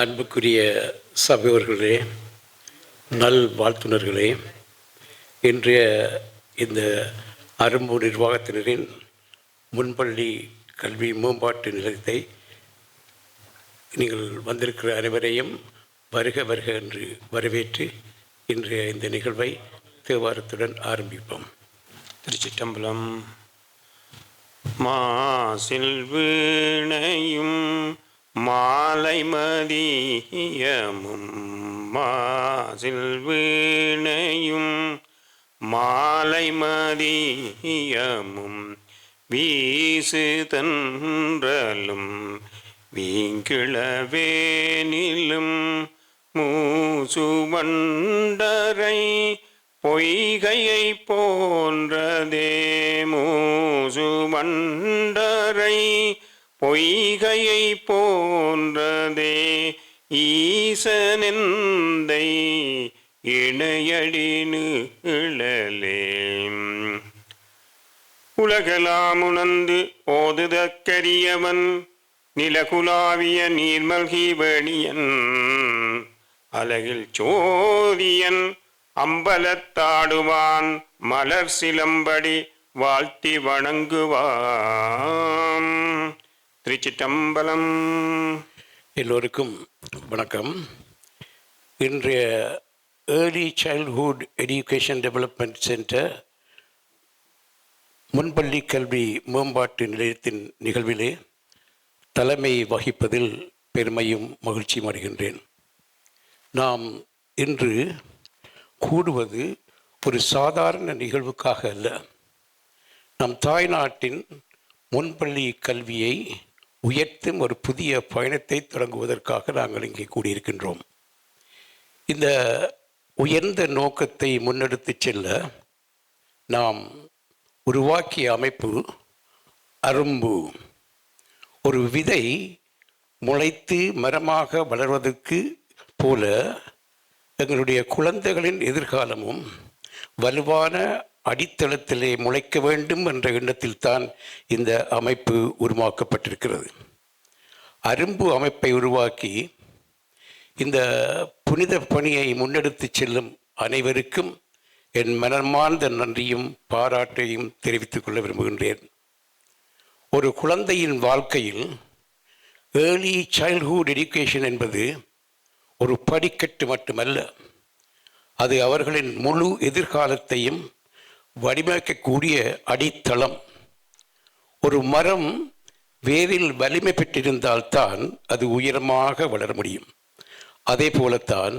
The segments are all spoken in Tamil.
அன்புக்குரிய சபையோர்களே, நல் வாழ்த்துனர்களே, இன்றைய இந்த அரும்பு நிர்வாகத்தினரின் முன்பள்ளி கல்வி மேம்பாட்டு நிலையத்தை நீங்கள் வந்திருக்கிற அனைவரையும் வருக வருக என்று வரவேற்று இன்றைய இந்த நிகழ்வை தேவாரத்துடன் ஆரம்பிப்போம். திருச்சிற்றம்பலம். மாசில் வீணையும் மாலை மதியமும், மாசில் வீணையும் மாலை மதியமும், வீசு தன்றலும் வீங்கிளவேனிலும், மூசு வண்டரை பொய்கையை போன்றதே, மூசு வண்டரை பொய்கையை போன்றதே, ஈசனெந்தை இணையடி நீழலே. உலகெலாம் உணர்ந்து ஓதுதற்கரியவன், நிலகுலாவிய நீர்மல்கி வேணியன், அலகில் சோதியன் அம்பலத்தாடுவான், மலர் சிலம்படி வாழ்த்தி வணங்குவான். திருச்சிற்றம்பலம். எல்லோருக்கும் வணக்கம். இன்றைய early childhood education development centre முன்பள்ளி கல்வி மேம்பாட்டு நிலையத்தின் நிகழ்விலே தலைமை வகிப்பதில் பெருமையும் மகிழ்ச்சியும் அடைகின்றேன். நாம் இன்று கூடுவது ஒரு சாதாரண நிகழ்வுக்காக அல்ல, நம் தாய்நாட்டின் முன்பள்ளி கல்வியை உயர்த்தும் ஒரு புதிய பயணத்தை தொடங்குவதற்காக நாங்கள் இங்கே கூடியிருக்கின்றோம். இந்த உயர்ந்த நோக்கத்தை முன்னெடுத்து செல்ல நாம் உருவாக்கிய அமைப்பு அரும்பு. ஒரு விதை முளைத்து மரமாக வளர்வதற்கு போல எங்களுடைய குழந்தைகளின் எதிர்காலமும் வலுவான அடித்தளத்திலே முளைக்க வேண்டும் என்ற எண்ணத்தில்தான் இந்த அமைப்பு உருவாக்கப்பட்டிருக்கிறது. அரும்பு அமைப்பை உருவாக்கி இந்த புனித பணியை முன்னெடுத்து செல்லும் அனைவருக்கும் என் மனமார்ந்த நன்றியும் பாராட்டையும் தெரிவித்துக் கொள்ள விரும்புகின்றேன். ஒரு குழந்தையின் வாழ்க்கையில் ஏர்லி சைல்ட்ஹுட் எஜுகேஷன் என்பது ஒரு படிக்கட்டு மட்டுமல்ல, அது அவர்களின் முழு எதிர்காலத்தையும் வடிவமைக்கக்கூடிய அடித்தளம். ஒரு மரம் வேரில் வலிமை பெற்றிருந்தால்தான் அது உயரமாக வளர முடியும். அதே போலத்தான்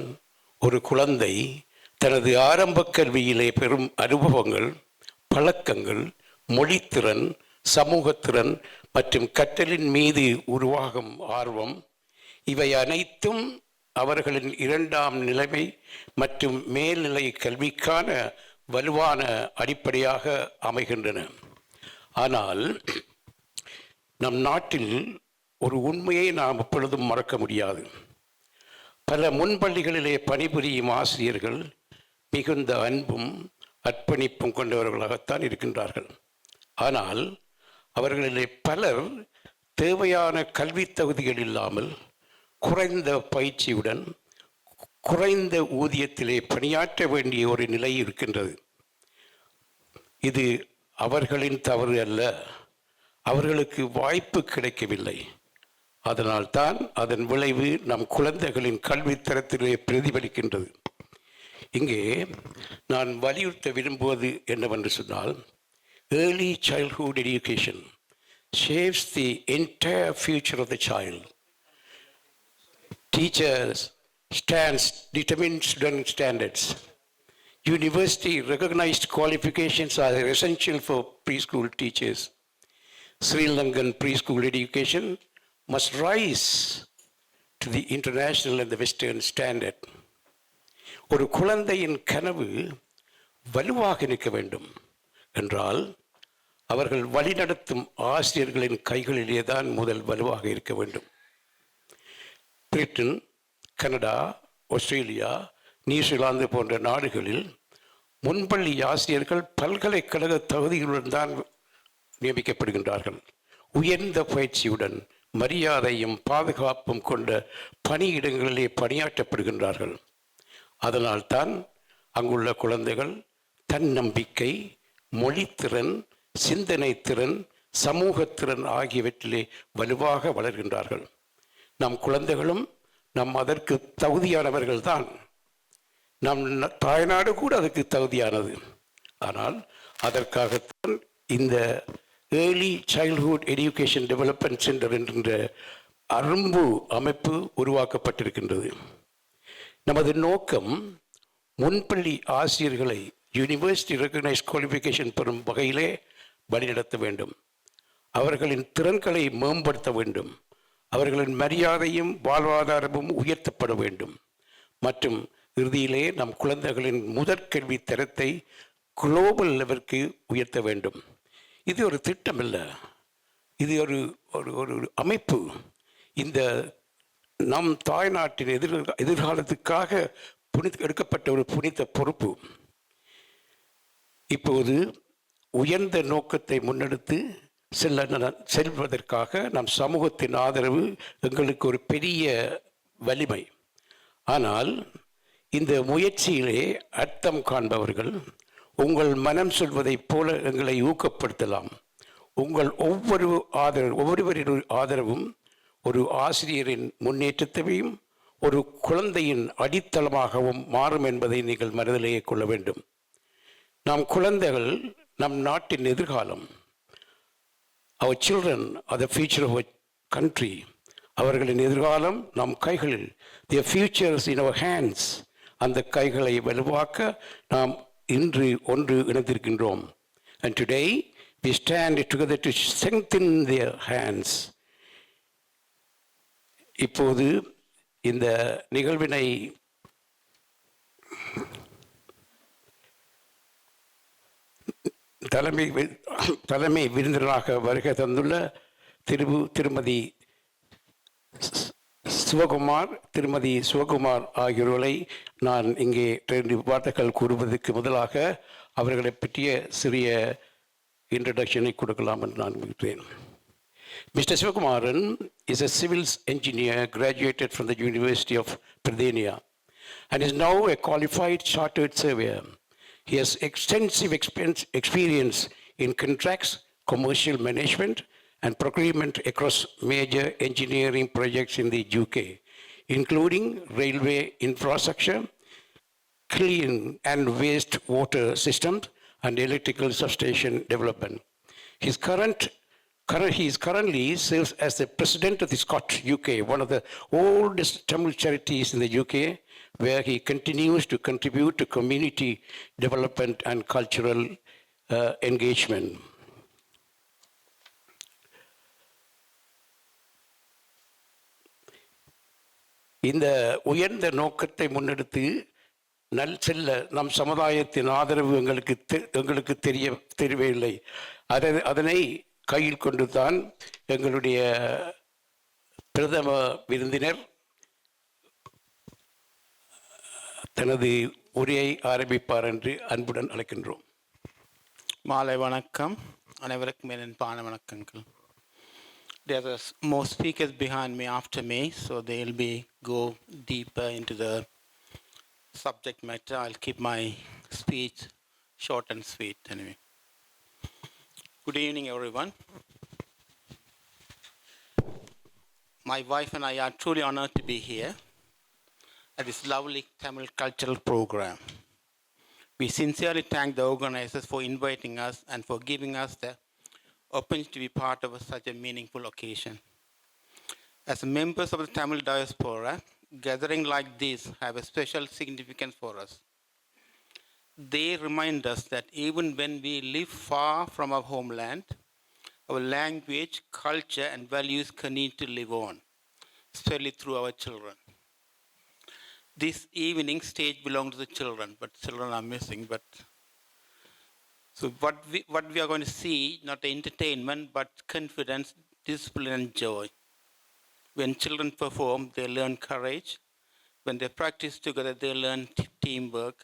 ஒரு குழந்தை தனது ஆரம்ப கல்வியிலே பெறும் அனுபவங்கள், பழக்கங்கள், மொழித்திறன், சமூகத்திறன் மற்றும் கற்றலின் மீது உருவாகும் ஆர்வம், இவை அனைத்தும் அவர்களின் இரண்டாம் நிலைமை மற்றும் மேல்நிலை கல்விக்கான வலுவான அடிப்படையாக அமைகின்றன. ஆனால் நம் நாட்டில் ஒரு உண்மையை நாம் எப்பொழுதும் மறக்க முடியாது. பல முன்பள்ளிகளிலே பணிபுரியும் ஆசிரியர்கள் மிகுந்த அன்பும் அர்ப்பணிப்பும் கொண்டவர்களாகத்தான் இருக்கின்றார்கள். ஆனால் அவர்களிலே பலர் தேவையான கல்வி தகுதிகள் இல்லாமல் குறைந்த பயிற்சியுடன் குறைந்த ஊதியத்திலே பணியாற்ற வேண்டிய ஒரு நிலை இருக்கின்றது. இது அவர்களின் தவறு அல்ல, அவர்களுக்கு வாய்ப்பு கிடைக்கவில்லை. அதனால்தான் அதன் விளைவு நம் குழந்தைகளின் கல்வித்தரத்திலே பிரதிபலிக்கின்றது. இங்கே நான் வலியுறுத்த விரும்புவது என்னவென்று சொன்னால், early childhood education shapes the entire future of the child. Teachers determine student standards. University recognized qualifications are essential for preschool teachers. Sri Lankan preschool education must rise to the international and the Western standard. ஒரு குழந்தையின் கனவு வலுவாக நிற்க வேண்டும் என்றால் அவர்கள் வழிநடத்தும் ஆசிரியர்களின் கைகளிலே தான் முதல் வலுவாக இருக்க வேண்டும். பிரிட்டன், கனடா, ஆஸ்திரேலியா, நியூசிலாந்து போன்ற நாடுகளில் முன்பள்ளி ஆசிரியர்கள் பல்கலைக்கழக தகுதிகளுடன் தான் நியமிக்கப்படுகின்றார்கள். உயர்ந்த பயிற்சியுடன் மரியாதையும் பாதுகாப்பும் கொண்ட பணியிடங்களிலே பணியாற்றப்படுகின்றார்கள். அதனால்தான் அங்குள்ள குழந்தைகள் தன்னம்பிக்கை, மொழித்திறன், சிந்தனை திறன், சமூகத்திறன் ஆகியவற்றிலே வலுவாக வளர்கின்றார்கள். நம் குழந்தைகளும் அதற்கு தகுதியானவர்கள்தான். நம் தாய்நாடு கூட அதுக்கு தகுதியானது. ஆனால் அதற்காகத்தான் இந்த early childhood education development centre என்கின்ற அரும்பு அமைப்பு உருவாக்கப்பட்டிருக்கின்றது. நமது நோக்கம் முன்பள்ளி ஆசிரியர்களை யூனிவர்சிட்டி ரெகக்னைஸ் குவாலிஃபிகேஷன் பெறும் வகையிலே வழிநடத்த வேண்டும். அவர்களின் திறன்களை மேம்படுத்த வேண்டும். அவர்களின் மரியாதையும் வாழ்வாதாரமும் உயர்த்தப்பட வேண்டும். மற்றும் இறுதியிலே நம் குழந்தைகளின் முதற்கல்வி தரத்தை குளோபல் லெவலுக்கு உயர்த்த வேண்டும். இது ஒரு திட்டம் அல்ல, இது ஒரு ஒரு அமைப்பு. இந்த நம் தாய்நாட்டின் எதிர்காலத்துக்காக எடுக்கப்பட்ட ஒரு புனித பொறுப்பு. இப்போது உயர்ந்த நோக்கத்தை முன்னெடுத்து செல்வதற்காக நம் சமூகத்தின் ஆதரவு எங்களுக்கு ஒரு பெரிய வலிமை. ஆனால் இந்த முயற்சியிலே அர்த்தம் காண்பவர்கள் உங்கள் மனம் சொல்வதைப் போல எங்களை ஊக்கப்படுத்தலாம். உங்கள் ஒவ்வொருவரின் ஆதரவும் ஒரு ஆசிரியரின் முன்னேற்றத்தையும் ஒரு குழந்தையின் அடித்தளமாகவும் மாறும் என்பதை நீங்கள் மனதிலேயே கொள்ள வேண்டும். நம் குழந்தைகள் நம் நாட்டின் எதிர்காலம். Our children are the future of our country. அவர்களின் எதிர்காலம் நம் கைகளில். Their futures in our hands. அந்த கைகளை வலுவாக்க நாம் இன்று ஒன்று இணைந்திருக்கின்றோம். And today we stand together to strengthen their hands. இப்போது இந்த நிகழ்வினை தலைமை விருந்தினராக வருகை தந்துள்ள திருமதி சிவகுமார் ஆகியோர்களை நான் இங்கே 2 வார்த்தைகள் கூறுவதற்கு முதலாக அவர்களை பற்றிய சிறிய இன்ட்ரடக்ஷனை கொடுக்கலாம் என்று நான் நினைக்கிறேன். Mr. Sivkumaran is a civil engineer graduated from the University of Pradenia and is now a qualified chartered surveyor. He has extensive experience in contracts, commercial management, and procurement across major engineering projects in the UK, including railway infrastructure, clean and waste water systems, and electrical substation development. He currently serves as the president of the Scott UK, one of the oldest Tamil charities in the UK, where he continues to contribute to community development and cultural engagement. இந்த உயர்ந்த நோக்கத்தை முன்னெடுத்து செல்ல நம் சமுதாயத்தின் ஆதரவு எங்களுக்கு தெரியவில்லை. அதனை கையில் கொண்டு தான் எங்களுடைய பிரதம விருந்தினர் தனது உரையை ஆரம்பிப்பார் என்று அன்புடன் அழைக்கின்றோம். மாலை வணக்கம். அனைவருக்கும் என் பான வணக்கங்கள். There are more speakers behind me after me, so they'll go deeper into the subject matter. I'll keep my speech short and sweet anyway. Good evening, everyone. My wife and I are truly honored to be here at this lovely Tamil cultural program. We sincerely thank the organizers for inviting us and for giving us the opportunity to be part of such a meaningful occasion. As members of the Tamil diaspora, gatherings like this have a special significance for us. They remind us that even when we live far from our homeland, our language, culture, and values continue to live on, especially through our children. This evening stage belongs to the children, but children are missing. So what we are going to see, not entertainment, but confidence, discipline, and joy. When children perform, they learn courage. When they practice together, they learn teamwork.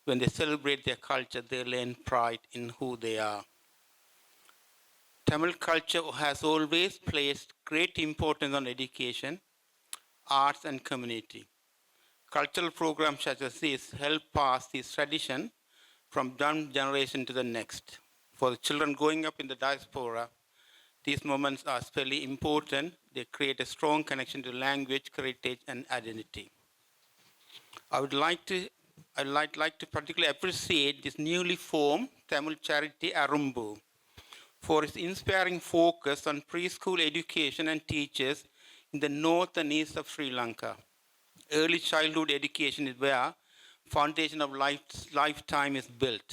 When they celebrate their culture, they learn pride in who they are. Tamil culture has always placed great importance on education, arts, and community. Cultural programs such as this help pass this tradition from one generation to the next. For the children growing up in the diaspora, these moments are especially important. They create a strong connection to language, heritage, and identity. I'd like to particularly appreciate this newly formed Tamil charity Arumbu for its inspiring focus on preschool education and teachers in the north and east of Sri Lanka. Early childhood education is where foundation of lifetime is built.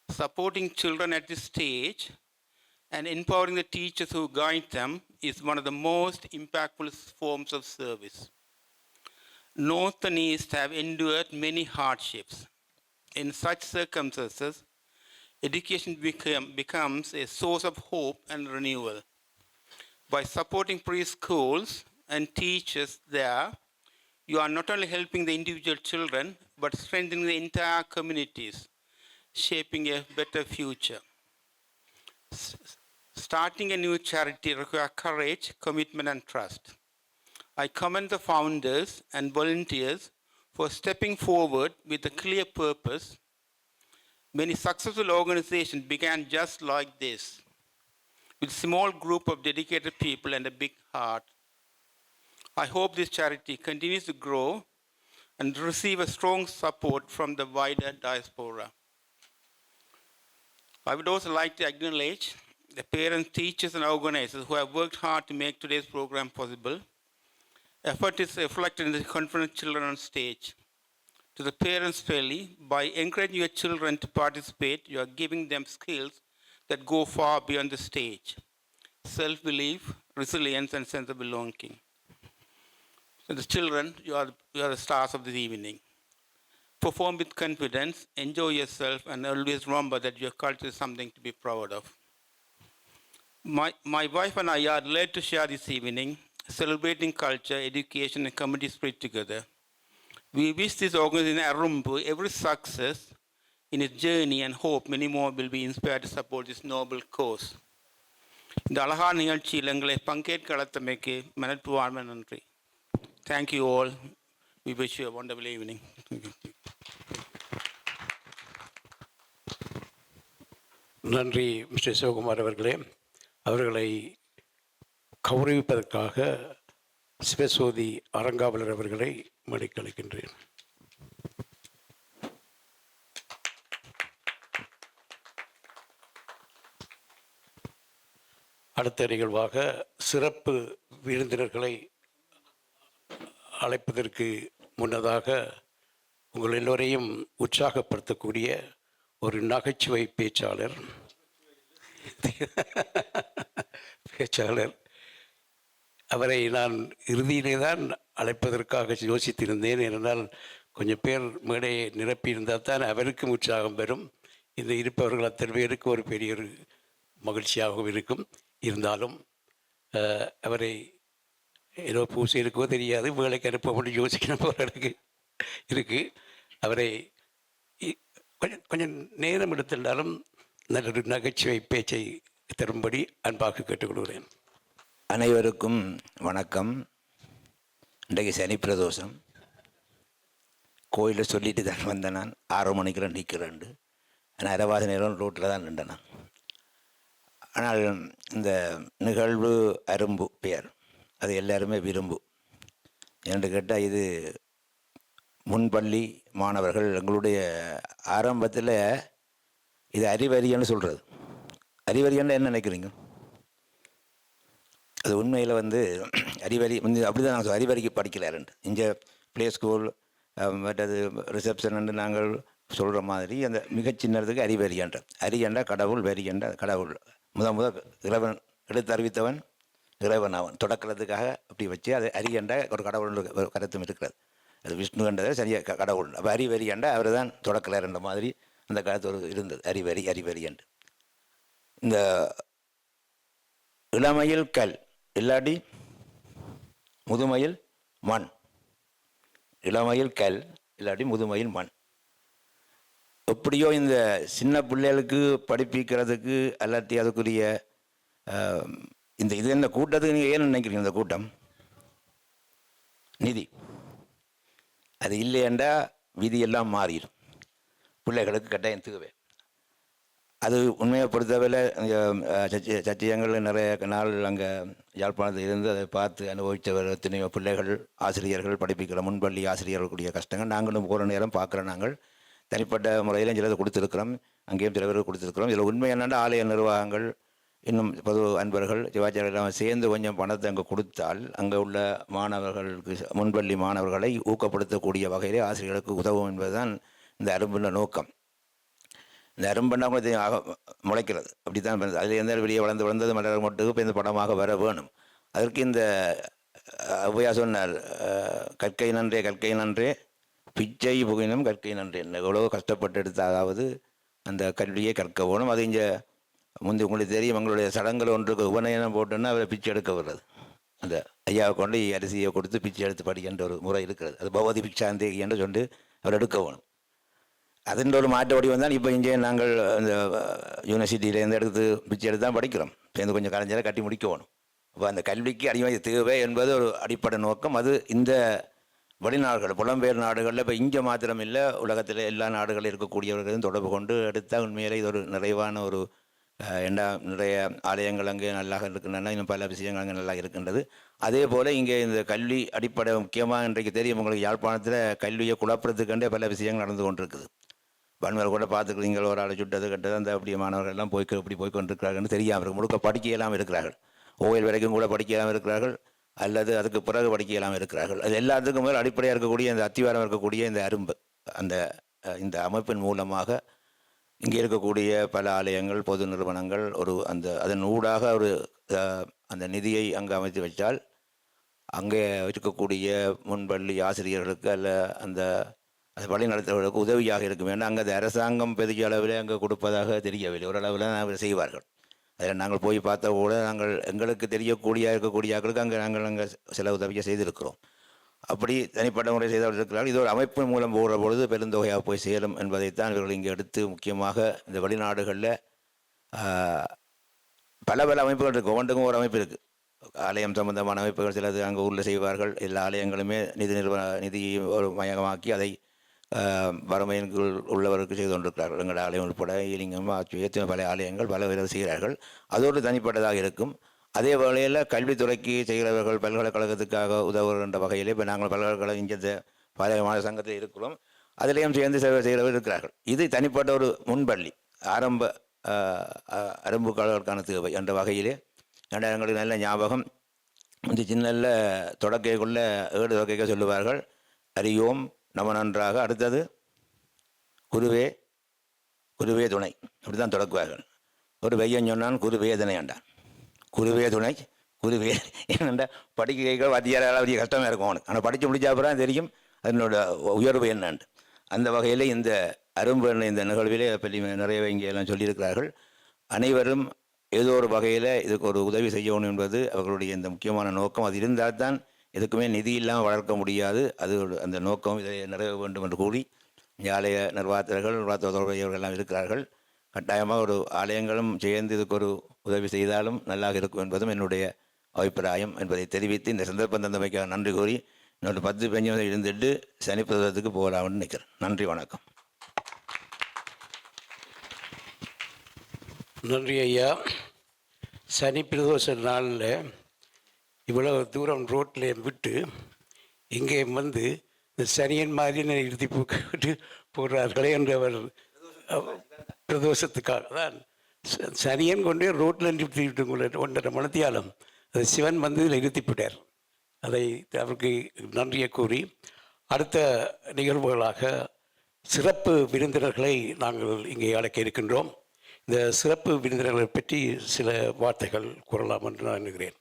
Supporting children at this stage and empowering the teachers who guide them is one of the most impactful forms of service. North and East have endured many hardships. In such circumstances, education becomes a source of hope and renewal. By supporting preschools and teachers there, you are not only helping the individual children, but strengthening the entire communities, shaping a better future. Starting a new charity requires courage, commitment, and trust. I commend the founders and volunteers for stepping forward with a clear purpose. Many successful organizations began just like this, with a small group of dedicated people and a big heart. I hope this charity continues to grow and receive a strong support from the wider diaspora. I would also like to acknowledge the parents, teachers, and organizers who have worked hard to make today's program possible. Effort is reflected in the confident children on stage. To the parents, fairly, by encouraging your children to participate, you are giving them skills that go far beyond the stage: self-belief, resilience, and sense of belonging. So the children, you are the stars of this evening. Perform with confidence, enjoy yourself, and always remember that your culture is something to be proud of. My wife and I are glad to share this evening, celebrating culture, education, and community spirit together. We wish this organization Arumbu every success in its journey and hope many more will be inspired to support this noble cause. இந்த அழகான நிகழ்ச்சியில் எங்களை பங்கேற்க அழைத்தமைக்கு மனப்பூர்வமான நன்றி. Thank you all. We wish you a wonderful evening. நன்றி மிஸ்டர் சிவகுமார் அவர்களே. அவர்களை கௌரவிப்பதற்காக சிவசோதி அறங்காவலர் அவர்களை மடிக்க அழைக்கின்றேன். அடுத்த நிகழ்வாக சிறப்பு விருந்தினர்களை அழைப்பதற்கு முன்னதாக உங்கள் எல்லோரையும் உற்சாகப்படுத்தக்கூடிய ஒரு நகைச்சுவை பேச்சாளர் அவரை நான் இறுதியிலே தான் அழைப்பதற்காக யோசித்திருந்தேன். ஏனென்றால் கொஞ்சம் பேர் மேடையை நிரப்பியிருந்தால் தான் அவருக்கும் உற்சாகம் பெறும். இந்த இருப்பவர்கள் அத்தனை பேருக்கு ஒரு பெரிய ஒரு மகிழ்ச்சியாகவும் இருக்கும். இருந்தாலும் அவரை ஏதோ பூசை இருக்கோ தெரியாது, வேலைக்கு அனுப்ப மட்டும் யோசிக்கணும் போல இருக்குது. அவரை கொஞ்சம் நேரம் எடுத்திருந்தாலும் நல்லொரு நகைச்சுவை பேச்சை தரும்படி அன்பாக கேட்டுக்கொள்கிறேன். அனைவருக்கும் வணக்கம். இன்றைக்கு சனி பிரதோஷம். கோயிலில் சொல்லிட்டு தான் வந்தேன். நான் 6 மணிக்கெல்லாம் நிற்கிறேன். ஆனால் அரைவாசி நேரம் ரோட்டில் தான் நின்றேன் நான். ஆனால் இந்த நிகழ்வு அரும்பு பெயர் அது எல்லாருமே விரும்பு. என்று கேட்டால் இது முன்பள்ளி மாணவர்கள் எங்களுடைய ஆரம்பத்தில் இது அறிவரியன்னு சொல்கிறது. அறிவரியன்னு என்ன நினைக்கிறீங்க? அது உண்மையில் அறிவரி அப்படி தான் நாங்கள் அறிவறிக்கு படிக்கலாருண்டு. இங்கே ப்ளே ஸ்கூல் மற்றது ரிசப்ஷன் நாங்கள் சொல்கிற மாதிரி அந்த மிகச்சின்னதுக்கு அறிவரியன்ற. அரியன்ற கடவுள், வரியன்ற கடவுள். முத இறைவன் எடுத்து அறிவித்தவன் இறைவன் அவன். தொடக்கிறதுக்காக அப்படி வச்சு அது அரியன்ற ஒரு கடவுள் ஒரு கருத்தும் இருக்கிறது. அது விஷ்ணு என்றதை சரியாக கடவுள். அப்போ அறிவரியன்ற அவர் தான் தொடக்கலார்ன்ற மாதிரி அந்த காலத்து ஒரு இருந்தது. அறிவரி என்று. இந்த இளமையில் கல் இல்லாட்டி முதுமையில் மண். இளமையில் கல் இல்லாட்டி முதுமையில் மண். எப்படியோ இந்த சின்ன பிள்ளைகளுக்கு படிப்பிக்கிறதுக்கு அல்லாட்டி அதுக்குரிய இது என்ன கூட்டத்துக்கு நீங்கள் ஏன்னு நினைக்கிறீங்க? இந்த கூட்டம் நிதி அது இல்லையென்றா விதியெல்லாம் மாறிடும். பிள்ளைகளுக்கு கட்டாயம் தேவை. அது உண்மையை பொறுத்தவரை சத்தியங்கள் நிறைய நாள் அங்கே யாழ்ப்பாணத்தில் இருந்து அதை பார்த்து அனுபவித்தவர் எத்தனையோ பிள்ளைகள், ஆசிரியர்கள், படிப்பிக்கிற முன்பள்ளி ஆசிரியர்களுடைய கஷ்டங்கள் நாங்களும் போகிற நேரம் பார்க்குறோம். நாங்கள் தனிப்பட்ட முறையில் சிலது கொடுத்துருக்குறோம், அங்கேயும் சில பேர் கொடுத்துருக்குறோம். இதில் உண்மை என்னென்னா ஆலய நிர்வாகங்கள் இன்னும் பொது அன்பர்கள் சிவாச்சாரியெல்லாம் சேர்ந்து கொஞ்சம் பணத்தை அங்கே கொடுத்தால் அங்கே உள்ள மாணவர்களுக்கு, முன்பள்ளி மாணவர்களை ஊக்கப்படுத்தக்கூடிய வகையிலே ஆசிரியர்களுக்கு உதவும் என்பதுதான் இந்த அரும்புள்ள நோக்கம். இந்த அரும்பண்ணா கூட முளைக்கிறது அப்படி தான் பண்ணுது. அதில் எந்த வெளியே வளர்ந்தது மலர் மட்டும் இப்போ இந்த படமாக வர வேணும். அதற்கு இந்த ஔவையா சொன்னார், கற்கை நன்றே பிச்சை புகினும் கற்கை நன்றே. எவ்வளோ கஷ்டப்பட்டு எடுத்தாவது அந்த கல்வியை கற்க வேணும். அது இங்கே முந்தி உங்களுக்கு தெரியும், எங்களுடைய சடங்குகள் ஒன்றுக்கு உபநயனம் போட்டோன்னா அவரை பிச்சை எடுக்க வர்றது. அந்த ஐயாவை கொண்டு அரிசியை கொடுத்து பிச்சை எடுத்து படிக்கின்ற ஒரு முறை இருக்கிறது. அது பகவதி பிக்ஷாந்தேகி என்று சொல்லி அவர் எடுக்க வேணும். அதன் ஒரு மாற்ற வடிவம் தான் இப்போ இங்கே நாங்கள் இந்த யூனிவர்சிட்டியிலேருந்து எடுத்து பிச்சை எடுத்து தான் படிக்கிறோம். சேர்ந்து கொஞ்சம் கலைஞரை கட்டி முடிக்க வேணும். அப்போ அந்த கல்விக்கு அடிமை தேவை என்பது ஒரு அடிப்படை நோக்கம். அது இந்த வெளிநாடுகள், புலம்பெயர் நாடுகளில் இப்போ இங்கே மாத்திரம் இல்லை, உலகத்தில் எல்லா நாடுகளில் இருக்கக்கூடியவர்களும் தொடர்பு கொண்டு எடுத்தால் உண்மையிலே இது ஒரு நிறைவான ஒரு நிறைய ஆலயங்கள் அங்கே நல்லா இருக்கின்றன. இன்னும் பல விஷயங்கள் அங்கே நல்லா இருக்கின்றது. அதே போல் இங்கே இந்த கல்வி அடிப்படை முக்கியமாக இன்றைக்கு தெரியும் உங்களுக்கு, யாழ்ப்பாணத்தில் கல்வியை குழப்பறதுக்கண்டே பல விஷயங்கள் நடந்து கொண்டிருக்குது. வன்முறை கூட பார்த்துக்கிறீங்க, ஒரு ஆளை சுட்டது கட்டது அந்த அப்படியே மாணவர்கள் எல்லாம் இப்படி போய்கொண்டிருக்கிறார்கள்னு தெரியாமல் இருக்கு. முழுக்க படிக்கலாம் இருக்கிறார்கள், ஓய்வு வரைக்கும் கூட படிக்கலாம் இருக்கிறார்கள், அல்லது அதுக்கு பிறகு படிக்கலாம் இருக்கிறார்கள். அது எல்லாத்துக்கும் மேல் அடிப்படையாக இருக்கக்கூடிய இந்த அத்திவாரம் இருக்கக்கூடிய இந்த அரும்பு இந்த அமைப்பின் மூலமாக இங்கே இருக்கக்கூடிய பல ஆலயங்கள், பொது நிறுவனங்கள் அதன் ஊடாக அந்த நிதியை அங்கே அமைத்து வச்சால் அங்கே இருக்கக்கூடிய முன்பள்ளி ஆசிரியர்களுக்கு அது வழி நடத்துவதற்கு உதவியாக இருக்கும். ஏன்னா அங்கே அந்த அரசாங்கம் பெரிய அளவில் அங்கே கொடுப்பதாக தெரியவில்லை, ஓரளவில் அவர் செய்வார்கள். அதில் நாங்கள் போய் பார்த்தா கூட எங்களுக்கு இருக்கக்கூடிய ஆக்களுக்கு நாங்கள் சில உதவியை செய்திருக்கிறோம். அப்படி தனிப்பட்ட முறை செய்தவர்கள் இருக்கிறார்கள். இது ஒரு அமைப்பின் மூலம் போகிற பொழுது பெருந்தொகையாக போய் சேரும் என்பதைத்தான் இவர்கள் இங்கே எடுத்து முக்கியமாக இந்த வெளிநாடுகளில் பல அமைப்புகள் இருக்குது. ஒவ்வொன்றுக்கும் ஒரு அமைப்பு இருக்குது. ஆலயம் சம்பந்தமான அமைப்புகள் சிலது அங்கே ஊரில் செய்வார்கள். எல்லா ஆலயங்களுமே நிதியை ஒரு மையமாக்கி அதை வறுமையின் உள்ளவருக்கு செய்து கொண்டிருக்கிறார்கள். எங்கள் ஆலயம் உட்பட ஈலிங்கம், எத்தனை பல ஆலயங்கள் பல பேர் செய்கிறார்கள். அதோடு தனிப்பட்டதாக இருக்கும். அதே வேளையில் கல்வித்துறைக்கு செய்கிறவர்கள் பல்கலைக்கழகத்துக்காக உதவுகின்ற வகையில் இப்போ நாங்கள் பல்கலைக்கழகம் இங்கே பாளையமான சங்கத்தில் இருக்கிறோம், அதிலேயும் சேர்ந்து செய்கிறவர்கள் இருக்கிறார்கள். இது தனிப்பட்ட ஒரு முன்பள்ளி அரும்புகளுக்கான தேவை என்ற வகையிலே எங்களுக்கு நல்ல ஞாபகம். இந்த சின்ன தொடக்கைக்குள்ள 7 தொடக்கைக்க சொல்லுவார்கள். அறியோம் நம்ம நன்றாக, அடுத்தது குருவே துணை, அப்படி தான் தொடக்குவார்கள். ஒரு பையன் சொன்னான் குருவே துணை ஆண்டான். குருவே துணை என்னென்ன படிக்க வாத்தியாரால் அதிக கஷ்டமாக இருக்கும் அவனுக்கு. ஆனால் படித்து முடிச்ச அப்புறம் தெரியும் அதனோட உயர்வு என்னண்டு. அந்த வகையில் இந்த அரும்பு இந்த நிகழ்விலே நிறைய இங்கே எல்லாம் சொல்லியிருக்கிறார்கள். அனைவரும் ஏதோ ஒரு வகையில் இதுக்கு ஒரு உதவி செய்யணும் என்பது அவர்களுடைய இந்த முக்கியமான நோக்கம். அது இருந்தால்தான் எதுக்குமே நிதி இல்லாமல் வளர்க்க முடியாது. அது அந்த நோக்கம் இதை நிறைவேற வேண்டும் என்று கூறி ஆலய நிர்வாகத்தர்கள், தொடர்புடையவர்கள் எல்லாம் இருக்கிறார்கள். கட்டாயமாக ஒரு ஆலயங்களும் சேர்ந்து இதுக்கு ஒரு உதவி செய்தாலும் நல்லாக இருக்கும் என்பதும் என்னுடைய அபிப்பிராயம் என்பதை தெரிவித்து இந்த சந்தர்ப்பம் தந்தமைக்காக நன்றி கூறி இன்னொரு 10 இருந்துட்டு சனி பிரதோஷத்துக்கு போகலாம்னு நினைக்கிறேன். நன்றி, வணக்கம். நன்றி ஐயா. சனி பிரதோஷ நாளில் இவ்வளவு தூரம் ரோட்டில் விட்டு இங்கே வந்து இந்த சனியன் மாதிரி நிறுத்தி போடுறார்களே என்றவர் பிரதோஷத்துக்காக தான் சனியன் கொண்டே ரோட்டில் நிறுத்திவிட்டு 1.5 மணித்தியாலம் அது சிவன் வந்து இதில் நிறுத்திவிட்டார். அதை அவருக்கு நன்றியை கூறி அடுத்த நிகழ்வுகளாக சிறப்பு விருந்தினர்களை நாங்கள் இங்கே அழைக்க இருக்கின்றோம். இந்த சிறப்பு விருந்தினர்களை பற்றி சில வார்த்தைகள் கூறலாம் என்று நான் எண்ணுகிறேன்.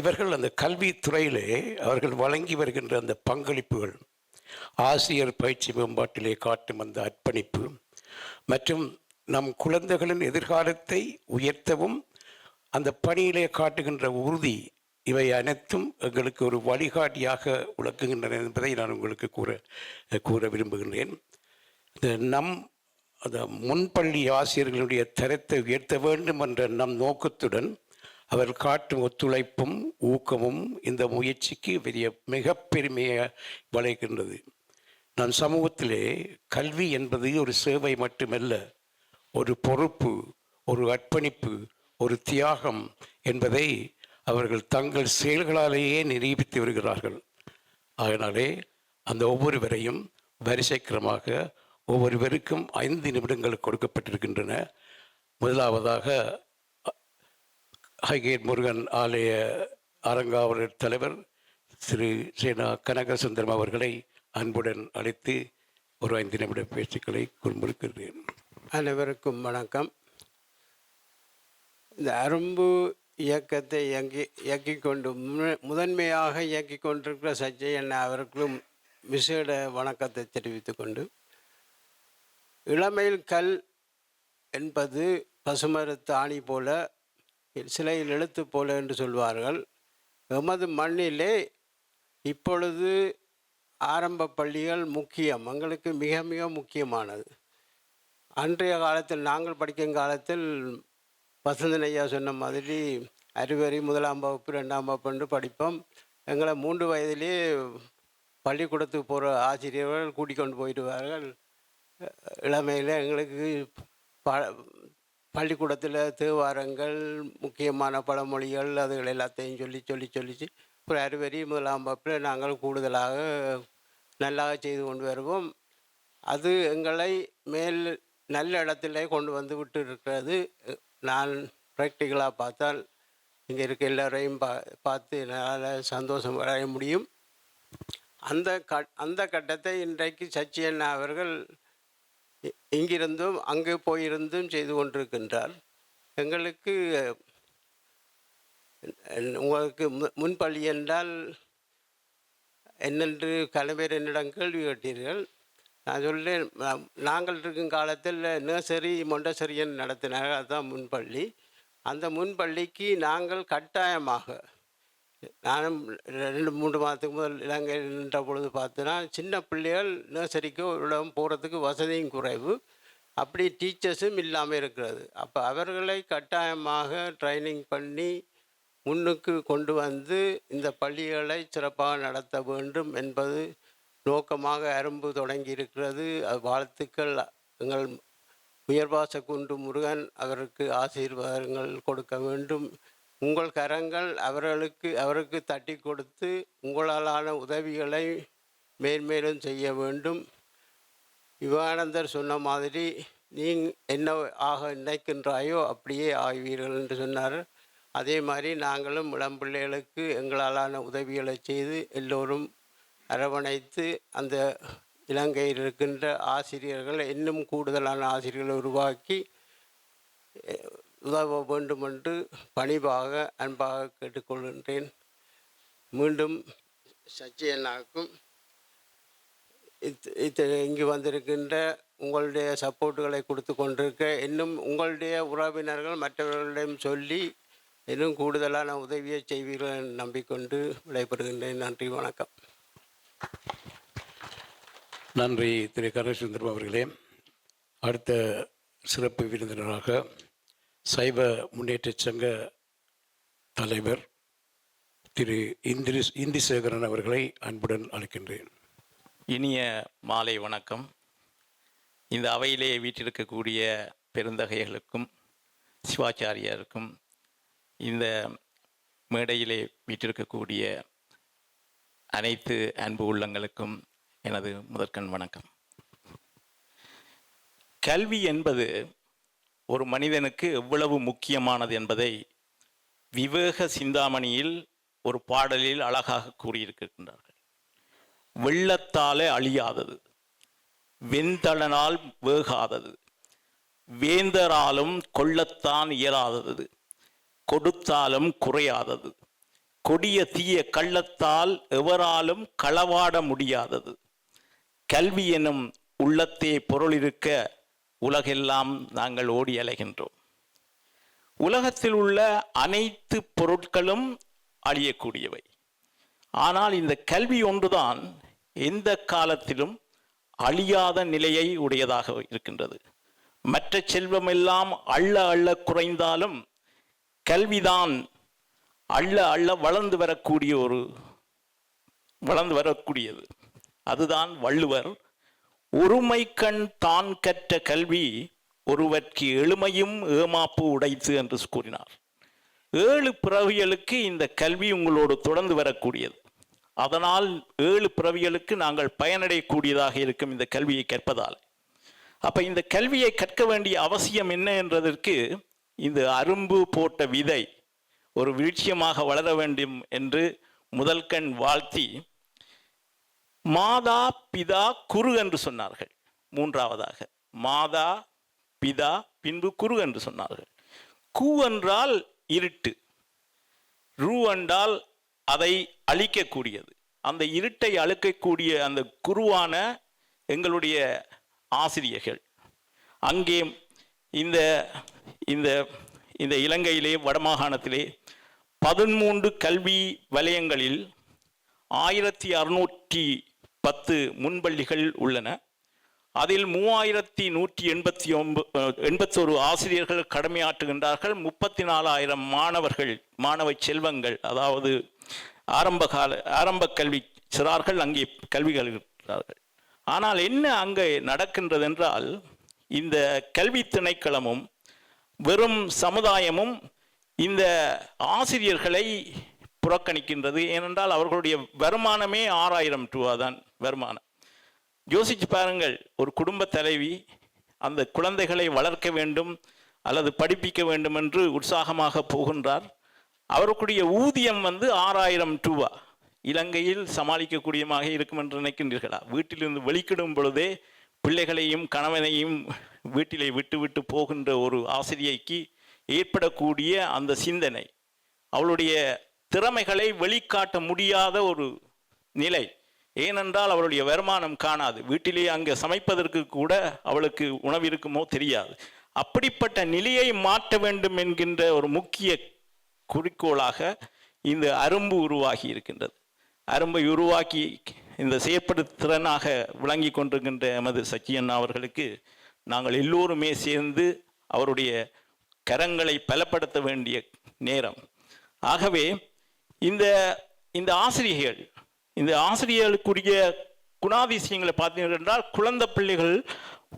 இவர்கள் அந்த கல்வித்துறையிலே அவர்கள் வழங்கி வருகின்ற அந்த பங்களிப்புகள், ஆசிரியர் பயிற்சி மேம்பாட்டிலே காட்டும் அந்த அர்ப்பணிப்பு மற்றும் நம் குழந்தைகளின் எதிர்காலத்தை உயர்த்தவும் அந்த பணியிலே காட்டுகின்ற உறுதி, இவை அனைத்தும் எங்களுக்கு ஒரு வழிகாட்டியாக விளக்குகின்றன என்பதை நான் உங்களுக்கு கூற விரும்புகின்றேன். அந்த முன்பள்ளி ஆசிரியர்களுடைய தரத்தை உயர்த்த வேண்டும் என்ற நம் நோக்கத்துடன் அவர் காட்டும் ஒத்துழைப்பும் ஊக்கமும் இந்த முயற்சிக்கு மிக பெருமையை வளைக்கின்றது. நான் சமூகத்திலே கல்வி என்பது ஒரு சேவை மட்டுமல்ல, ஒரு பொறுப்பு, ஒரு அர்ப்பணிப்பு, ஒரு தியாகம் என்பதை அவர்கள் தங்கள் செயல்களாலேயே நிரூபித்து வருகிறார்கள். அதனாலே அந்த ஒவ்வொருவரையும் வரிசைக்கிரமாக ஒவ்வொருவருக்கும் 5 நிமிடங்கள் கொடுக்கப்பட்டிருக்கின்றன. முதலாவதாக ஹைகேட் முருகன் ஆலய அறங்காவலர் தலைவர் திரு சேனா கனகசுந்தரம் அவர்களை அன்புடன் அழைத்து ஒரு 5 நிமிட பேச்சுக்களை குறிப்பிடுகிறேன். அனைவருக்கும் வணக்கம். இந்த அரும்பு இயக்கத்தை இயக்கிக் கொண்டு முதன்மையாக இயக்கிக் கொண்டிருக்கிற சஜ்ஜை அண்ணா அவர்களும் விசேட வணக்கத்தை தெரிவித்துக் கொண்டு, இளமையில் கல் என்பது பசுமரத்து ஆணி போல, சிலையில் எழுத்து போல என்று சொல்வார்கள். எமது மண்ணிலே இப்பொழுது ஆரம்ப பள்ளிகள் முக்கியம், எங்களுக்கு மிக மிக முக்கியமானது. அன்றைய காலத்தில் நாங்கள் படிக்கும் காலத்தில் வசந்தன் ஐயா சொன்ன மாதிரி அறிவறி 1ஆம் வகுப்பு 2ஆம் வகுப்பு படிப்போம். எங்களை 3 வயதிலே பள்ளிக்கூடத்துக்கு போகிற ஆசிரியர்கள் கூட்டிக் கொண்டு போயிடுவார்கள். இளமையில் எங்களுக்கு பள்ளிக்கூடத்தில் தேவாரங்கள், முக்கியமான பழமொழிகள், அதுகள் எல்லாத்தையும் சொல்லி ஒரு அறிவறி 1ஆம் வகுப்பில் நாங்கள் கூடுதலாக நல்லா செய்து கொண்டு வருவோம். அது எங்களை நல்ல இடத்துல கொண்டு வந்து விட்டு இருக்கிறது. நான் ப்ராக்டிக்கலாக பார்த்தால் இங்கே இருக்க எல்லோரையும் பார்த்து என்னால் சந்தோஷம் அடைய முடியும். அந்த கட்டத்தை இன்றைக்கு சச்சி அண்ணா அவர்கள் இங்கிருந்தும் அங்கே போயிருந்தும் செய்து கொண்டிருக்கின்றார். எங்களுக்கு உங்களுக்கு முன்பள்ளி என்றால் என்னென்று கலைஞர் என்னிடம் கேள்வி கேட்டீர்கள். நான் சொல்லேன், நாங்கள் இருக்கும் காலத்தில் நர்சரி மொண்டசரியன் நடத்தினார்கள், அதுதான் முன்பள்ளி. அந்த முன்பள்ளிக்கு நாங்கள் கட்டாயமாக, நானும் 2-3 மாதத்துக்கு முதல் இலங்கையில் நின்ற பொழுது பார்த்தோன்னா, சின்ன பிள்ளைகள் நர்சரிக்கு ஒரு இடம் போகிறதுக்கு வசதியும் குறைவு, அப்படி டீச்சர்ஸும் இல்லாமல் இருக்கிறது. அப்போ அவர்களை கட்டாயமாக ட்ரைனிங் பண்ணி முன்னுக்கு கொண்டு வந்து இந்த பள்ளிகளை சிறப்பாக நடத்த வேண்டும் என்பது நோக்கமாக அரும்பு தொடங்கி இருக்கிறது. அது வாழ்த்துக்கள். எங்கள் உயர்வாச குன்று முருகன் அவருக்கு ஆசீர்வாதங்கள் கொடுக்க வேண்டும். உங்கள் கரங்கள் அவருக்கு தட்டி கொடுத்து உங்களாலான உதவிகளை மேன்மேலும் செய்ய வேண்டும். விவேகானந்தர் சொன்ன மாதிரி, நீ என்ன ஆக நினைக்கின்றாயோ அப்படியே ஆகுவீர்கள் என்று சொன்னார். அதே மாதிரி நாங்களும் இளம்பிள்ளைகளுக்கு எங்களாலான உதவிகளை செய்து எல்லோரும் அரவணைத்து அந்த இலங்கையில் இருக்கின்ற ஆசிரியர்கள் இன்னும் கூடுதலான ஆசிரியர்களை உருவாக்கி உதவ வேண்டும் என்று பணிவாக அன்பாக கேட்டுக்கொள்கின்றேன். மீண்டும் சச்சி அண்ணாவுக்கும் இங்கு வந்திருக்கின்ற உங்களுடைய சப்போர்ட்டுகளை கொடுத்து கொண்டிருக்க, இன்னும் உங்களுடைய உறவினர்கள் மற்றவர்களிடம் சொல்லி இன்னும் கூடுதலான உதவியை செய்வீர்கள் என்று நம்பிக்கொண்டு விடைபெறுகின்றேன். நன்றி, வணக்கம். நன்றி திரு கனகசுந்தரம் அவர்களே. அடுத்த சிறப்பு விருந்தினராக சைவ முன்னேற்ற சங்க தலைவர் திரு இந்திசேகரன் அவர்களை அன்புடன் அழைக்கின்றேன். இனிய மாலை வணக்கம். இந்த அவையிலே வீற்றிருக்கக்கூடிய பெருந்தகைகளுக்கும் சிவாச்சாரியாருக்கும், இந்த மேடையிலே வீற்றிருக்கக்கூடிய அனைத்து அன்பு உள்ளங்களுக்கும் எனது முதற்கண் வணக்கம். கல்வி என்பது ஒரு மனிதனுக்கு எவ்வளவு முக்கியமானது என்பதை விவேக சிந்தாமணியில் ஒரு பாடலில் அழகாக கூறியிருக்கின்றார்கள். வெள்ளத்தாலே அழியாதது, வெண்தளனால் வேகாதது, வேந்தராலும் கொள்ளத்தான் இயலாதது, கொடுத்தாலும் குறையாதது, கொடிய தீய கள்ளத்தால் எவராலும் களவாட முடியாதது, கல்வி எனும் உள்ளத்தே பொருள் இருக்க உலகெல்லாம் நாங்கள் ஓடி அலைகின்றோம். உலகத்தில் உள்ள அனைத்து பொருட்களும் அழியக்கூடியவை. ஆனால் இந்த கல்வி ஒன்றுதான் எந்த காலத்திலும் அழியாத நிலையை உடையதாக இருக்கின்றது. மற்ற செல்வமெல்லாம் அள்ள அள்ள குறைந்தாலும் கல்விதான் அள்ள அள்ள வளர்ந்து வரக்கூடியது. அதுதான் வள்ளுவர் ஒருமைக்கண் தான் கற்ற கல்வி ஒருவர்க்கு எளிமையும் ஏமாப்பு உடைத்து என்று கூறினார். 7 பிறவிகளுக்கு இந்த கல்வி உங்களோடு தொடர்ந்து வரக்கூடியது. அதனால் 7 பிறவிகளுக்கு நாங்கள் பயனடையக்கூடியதாக இருக்கும் இந்த கல்வியை கற்பதால். அப்ப இந்த கல்வியை கற்க வேண்டிய அவசியம் என்ன என்றதற்கு இந்த அரும்பு போட்ட விதை ஒரு விருட்சியமாக வளர வேண்டும் என்று முதல் கண் வாழ்த்தி மாதா பிதா குரு என்று சொன்னார்கள். 3வதாக மாதா பிதா பின்பு குரு என்று சொன்னார்கள். கு என்றால் இருட்டு, ரு என்றால் அதை அழிக்கக்கூடியது. அந்த இருட்டை அழிக்கக்கூடிய அந்த குருவான எங்களுடைய ஆசிரியர்கள் அங்கே இந்த இந்த இந்த இலங்கையிலே வடமாகாணத்திலே 13 கல்வி வலயங்களில் 1610 முன்பள்ளிகள் உள்ளன. அதில் 3181 ஆசிரியர்கள் கடமையாற்றுகின்றார்கள். 34,000 மாணவ செல்வங்கள், அதாவது ஆரம்ப கல்வி சிறார்கள் அங்கே கல்வி கற்கிறார்கள். ஆனால் என்ன அங்கே நடக்கின்றது என்றால், இந்த கல்வி திணைக்களமும் வெறும் சமுதாயமும் இந்த ஆசிரியர்களை புறக்கணிக்கின்றது. ஏனென்றால் அவர்களுடைய வருமானமே 6,000 ரூபா தான் வருமானம். யோசிச்சு பாருங்கள், ஒரு குடும்ப தலைவி அந்த குழந்தைகளை வளர்க்க வேண்டும் அல்லது படிப்பிக்க வேண்டும் என்று உற்சாகமாக போகின்றார். அவருக்குரிய ஊதியம் 6,000 ரூபா. இலங்கையில் சமாளிக்கக்கூடியமாக இருக்கும் என்று நினைக்கின்றீர்களா? வீட்டிலிருந்து வெளிக்கிடும் பொழுதே பிள்ளைகளையும் கணவனையும் வீட்டிலே விட்டு போகின்ற ஒரு ஆசிரியைக்கு ஏற்படக்கூடிய அந்த சிந்தனை, அவளுடைய திறமைகளை வெளிக்காட்ட முடியாத ஒரு நிலை. ஏனென்றால் அவளுடைய வருமானம் காணாது. வீட்டிலே அங்கே சமைப்பதற்கு கூட அவளுக்கு உணவு இருக்குமோ தெரியாது. அப்படிப்பட்ட நிலையை மாற்ற வேண்டும் என்கின்ற ஒரு முக்கிய குறிக்கோளாக இந்த அரும்பு உருவாகி இருக்கின்றது. அரும்பை உருவாக்கி இந்த செயற்படுத்திறனாக விளங்கி கொண்டிருக்கின்ற எமது சச்சியண்ணா அவர்களுக்கு நாங்கள் எல்லோருமே சேர்ந்து அவருடைய கரங்களை பலப்படுத்த வேண்டிய நேரம். ஆகவே இந்த ஆசிரியர்களுக்குரிய குணாதிசயங்களை பார்த்தீர்கள் என்றால், குழந்தை பிள்ளைகள்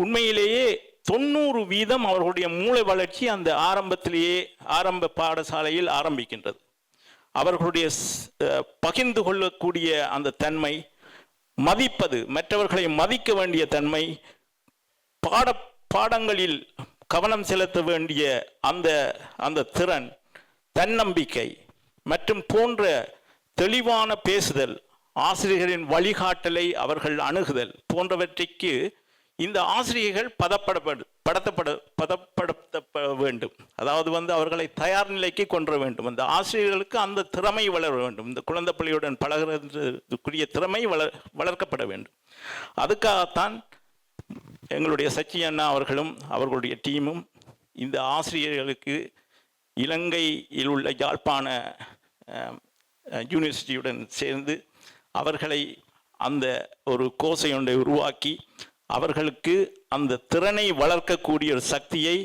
உண்மையிலேயே 90% அவர்களுடைய மூளை வளர்ச்சி அந்த ஆரம்ப பாடசாலையில் ஆரம்பிக்கின்றது. அவர்களுடைய பகிர்ந்து கொள்ளக்கூடிய அந்த தன்மை, மதிப்பது, மற்றவர்களை மதிக்க வேண்டிய தன்மை, பாடங்களில் கவனம் செலுத்த வேண்டிய அந்த திறன், தன்னம்பிக்கை மற்றும் போன்ற தெளிவான பேசுதல், ஆசிரியர்களின் வழிகாட்டலை அவர்கள் அணுகுதல் போன்றவற்றைக்கு இந்த ஆசிரியர்கள் பதப்படுத்த வேண்டும். அதாவது அவர்களை தயார் நிலைக்கு கொண்டு வேண்டும். அந்த ஆசிரியர்களுக்கு அந்த திறமை வளர வேண்டும். இந்த குழந்தை பிள்ளையுடன் பழகிறதுக்குரிய திறமை வளர்க்கப்பட வேண்டும். அதுக்காகத்தான் எங்களுடைய சச்சி அண்ணா அவர்களும் அவர்களுடைய டீமும் இந்த ஆசிரியர்களுக்கு இலங்கையில் உள்ள யாழ்ப்பாண யூனிவர்சிட்டியுடன் சேர்ந்து அவர்களை அந்த ஒரு கோர்ஸை ஒன்றை உருவாக்கி அவர்களுக்கு அந்த திறனை வளர்க்கக்கூடிய ஒரு சக்தியை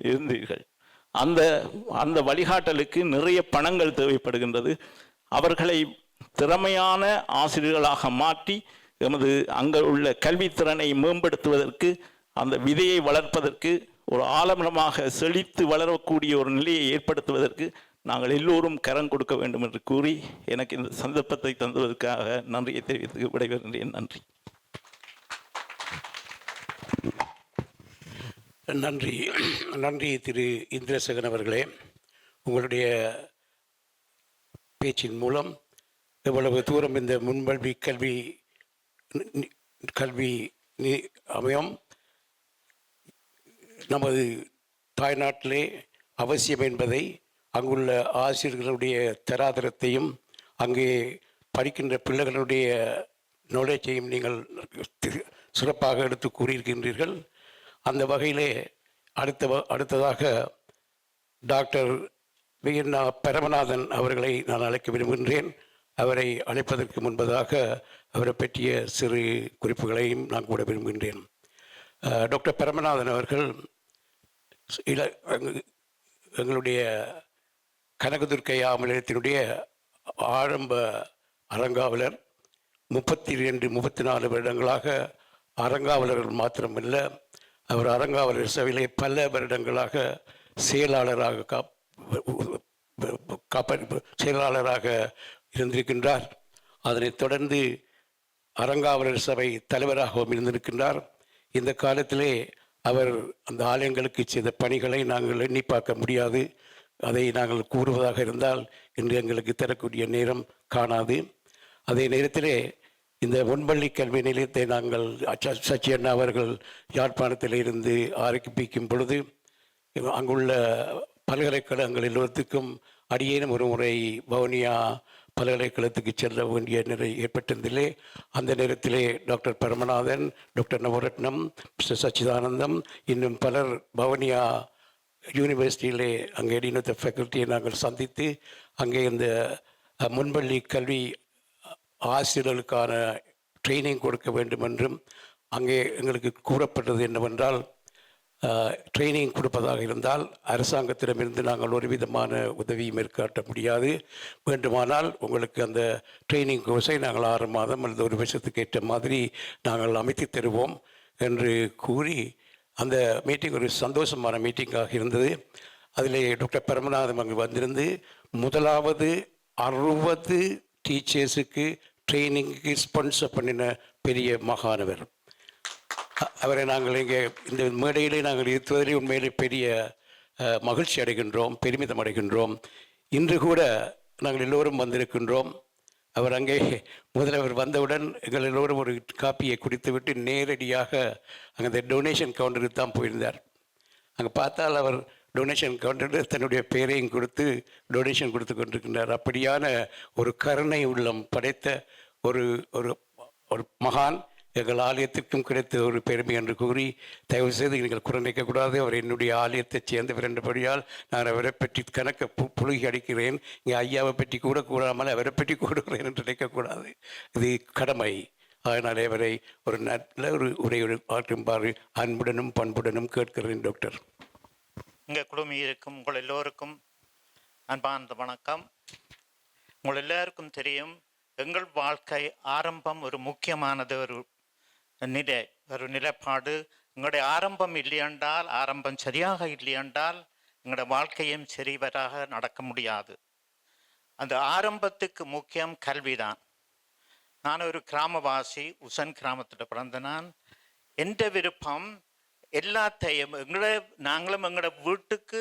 இருந்தீர்கள். அந்த வழிகாட்டலுக்கு நிறைய பணங்கள் தேவைப்படுகின்றது. அவர்களை திறமையான ஆசிரியர்களாக மாற்றி எமது அங்கே உள்ள கல்வித்திறனை மேம்படுத்துவதற்கு, அந்த விதையை வளர்ப்பதற்கு, ஒரு ஆலமரமாக செழித்து வளரக்கூடிய ஒரு நிலையை ஏற்படுத்துவதற்கு நாங்கள் எல்லோரும் கரம் கொடுக்க வேண்டும் என்று கூறி எனக்கு இந்த சந்தர்ப்பத்தை தந்ததற்காக நன்றியை தெரிவித்து விடைபெறுகின்றேன். நன்றி. நன்றி திரு இந்திரசேகரன் அவர்களே. உங்களுடைய பேச்சின் மூலம் எவ்வளவு தூரம் இந்த முன்கல்வி கல்வி அமையம் நமது தாய்நாட்டிலே அவசியம் என்பதை, அங்குள்ள ஆசிரியர்களுடைய தராதரத்தையும் அங்கே படிக்கின்ற பிள்ளைகளுடைய நாலேஜையும் நீங்கள் சிறப்பாக எடுத்து கூறியிருக்கின்றீர்கள். அந்த வகையிலே அடுத்ததாக டாக்டர் வி.என். பரமநாதன் அவர்களை நான் அழைக்க விரும்புகின்றேன். அவரை அழைப்பதற்கு முன்பதாக அவரை பற்றிய சிறு குறிப்புகளையும் நான் கூட விரும்புகின்றேன். டாக்டர் பரமநாதன் அவர்கள் எங்களுடைய கனகதுர்க்கை ஆமலயத்தினுடைய ஆரம்ப அறங்காவலர். 34 வருடங்களாக அறங்காவலர்கள் மாத்திரமல்ல, அவர் அறங்காவலர் சபையிலே பல வருடங்களாக செயலாளராக செயலாளராக இருந்திருக்கின்றார். அதனைத் தொடர்ந்து அறங்காவலர் சபை தலைவராகவும் இருந்திருக்கின்றார். இந்த காலத்திலே அவர் அந்த ஆலயங்களுக்கு செய்த பணிகளை நாங்கள் எண்ணி பார்க்க முடியாது. அதை நாங்கள் கூறுவதாக இருந்தால் இன்று எங்களுக்கு தரக்கூடிய நேரம் காணாது. அதே நேரத்திலே இந்த முன்பள்ளி கல்வி நிலையத்தை நாங்கள் சச்சி அண்ணா அவர்கள் யாழ்ப்பாணத்தில் இருந்து ஆரம்பிக்கும் பொழுது அங்குள்ள பல்கலைக்கழகங்கள் எல்லோருக்கும் அடியேனும் ஒரு முறை வவுனியா பல்கலைக்கழகத்துக்கு செல்ல வேண்டிய நிலை ஏற்பட்டிருந்ததிலே அந்த நேரத்திலே டாக்டர் பரமநாதன், டாக்டர் நவரத்னம், மிஸ்டர் சச்சிதானந்தம், இன்னும் பலர் வவுனியா யூனிவர்சிட்டியிலே அங்கே இடைநிறுத்த ஃபேக்கல்ட்டியை நாங்கள் சந்தித்து அங்கே இந்த முன்பள்ளி கல்வி ஆசிரியர்களுக்கான ட்ரைனிங் கொடுக்க வேண்டும் என்றும் அங்கே எங்களுக்கு கூறப்பட்டது என்னவென்றால், ட்ரைனிங் கொடுப்பதாக இருந்தால் அரசாங்கத்திடமிருந்து நாங்கள் ஒரு விதமான உதவியும் மேற்காட்ட முடியாது. வேண்டுமானால் உங்களுக்கு அந்த ட்ரைனிங் கோர்ஸை நாங்கள் 6 மாதம் அல்லது 1 வருஷத்துக்கு ஏற்ற மாதிரி நாங்கள் அமைத்து தருவோம் என்று கூறி அந்த மீட்டிங் ஒரு சந்தோஷமான மீட்டிங்காக இருந்தது. அதில் டாக்டர் பரமநாதன் அங்கு வந்திருந்து முதலாவது 60 டீச்சர்ஸுக்கு ட்ரைனிங்க்கு ஸ்பான்சர் பண்ணின பெரிய மகானவர். அவரை நாங்கள் இங்கே இந்த மேடையிலே நாங்கள் இருப்பதிலே உண்மையிலே பெரிய மகிழ்ச்சி அடைகின்றோம், பெருமிதம் அடைகின்றோம். இன்று கூட நாங்கள் எல்லோரும் வந்திருக்கின்றோம். அவர் அங்கே முதல்வர் வந்தவுடன் எங்கள் எல்லோரும் ஒரு காப்பியை குடித்துவிட்டு நேரடியாக அங்கே அந்த டொனேஷன் கவுண்டருக்கு தான் போயிருந்தார். அங்கே பார்த்தால் அவர் டொனேஷன் கவுண்டரில் தன்னுடைய பெயரையும் கொடுத்து டொனேஷன் கொடுத்து கொண்டிருக்கின்றார். அப்படியான ஒரு கருணை உள்ளம் படைத்த ஒரு ஒரு ஒரு மகான் எங்கள் ஆலயத்திற்கும் கிடைத்த ஒரு பெருமை என்று கூறி தயவு செய்து நீங்கள் குறைநிற்கக்கூடாது. அவர் என்னுடைய ஆலயத்தைச் சேர்ந்தவர் என்றபடியால் நான் அவரை பற்றி கணக்க புழுகி அடிக்கிறேன். இங்கே ஐயாவை பற்றி கூட கூறாமல் அவரை பற்றி கூடுகிறேன் என்று நினைக்கக்கூடாது. இது கடமை. அதனால் அவரை ஒரு நல்ல ஒரு உரையோடு ஆற்றும்பாறு அன்புடனும் பண்புடனும் கேட்கிறேன். டாக்டர், இங்கே குழுமி இருக்கும் உங்கள் எல்லோருக்கும் அன்பார்ந்த வணக்கம். உங்கள் எல்லாருக்கும் தெரியும், எங்கள் வாழ்க்கை ஆரம்பம் ஒரு முக்கியமானது, ஒரு நிலைப்பாடு. எங்களுடைய ஆரம்பம் இல்லையென்றால், ஆரம்பம் சரியாக இல்லையென்றால் எங்களுடைய வாழ்க்கையும் சரிவராக நடக்க முடியாது. அந்த ஆரம்பத்துக்கு முக்கியம் கல்விதான். நான் ஒரு கிராமவாசி, உசன் கிராமத்தில் பிறந்த நான். எந்த விருப்பம் எல்லாத்தையும் நாங்களும் எங்களோட வீட்டுக்கு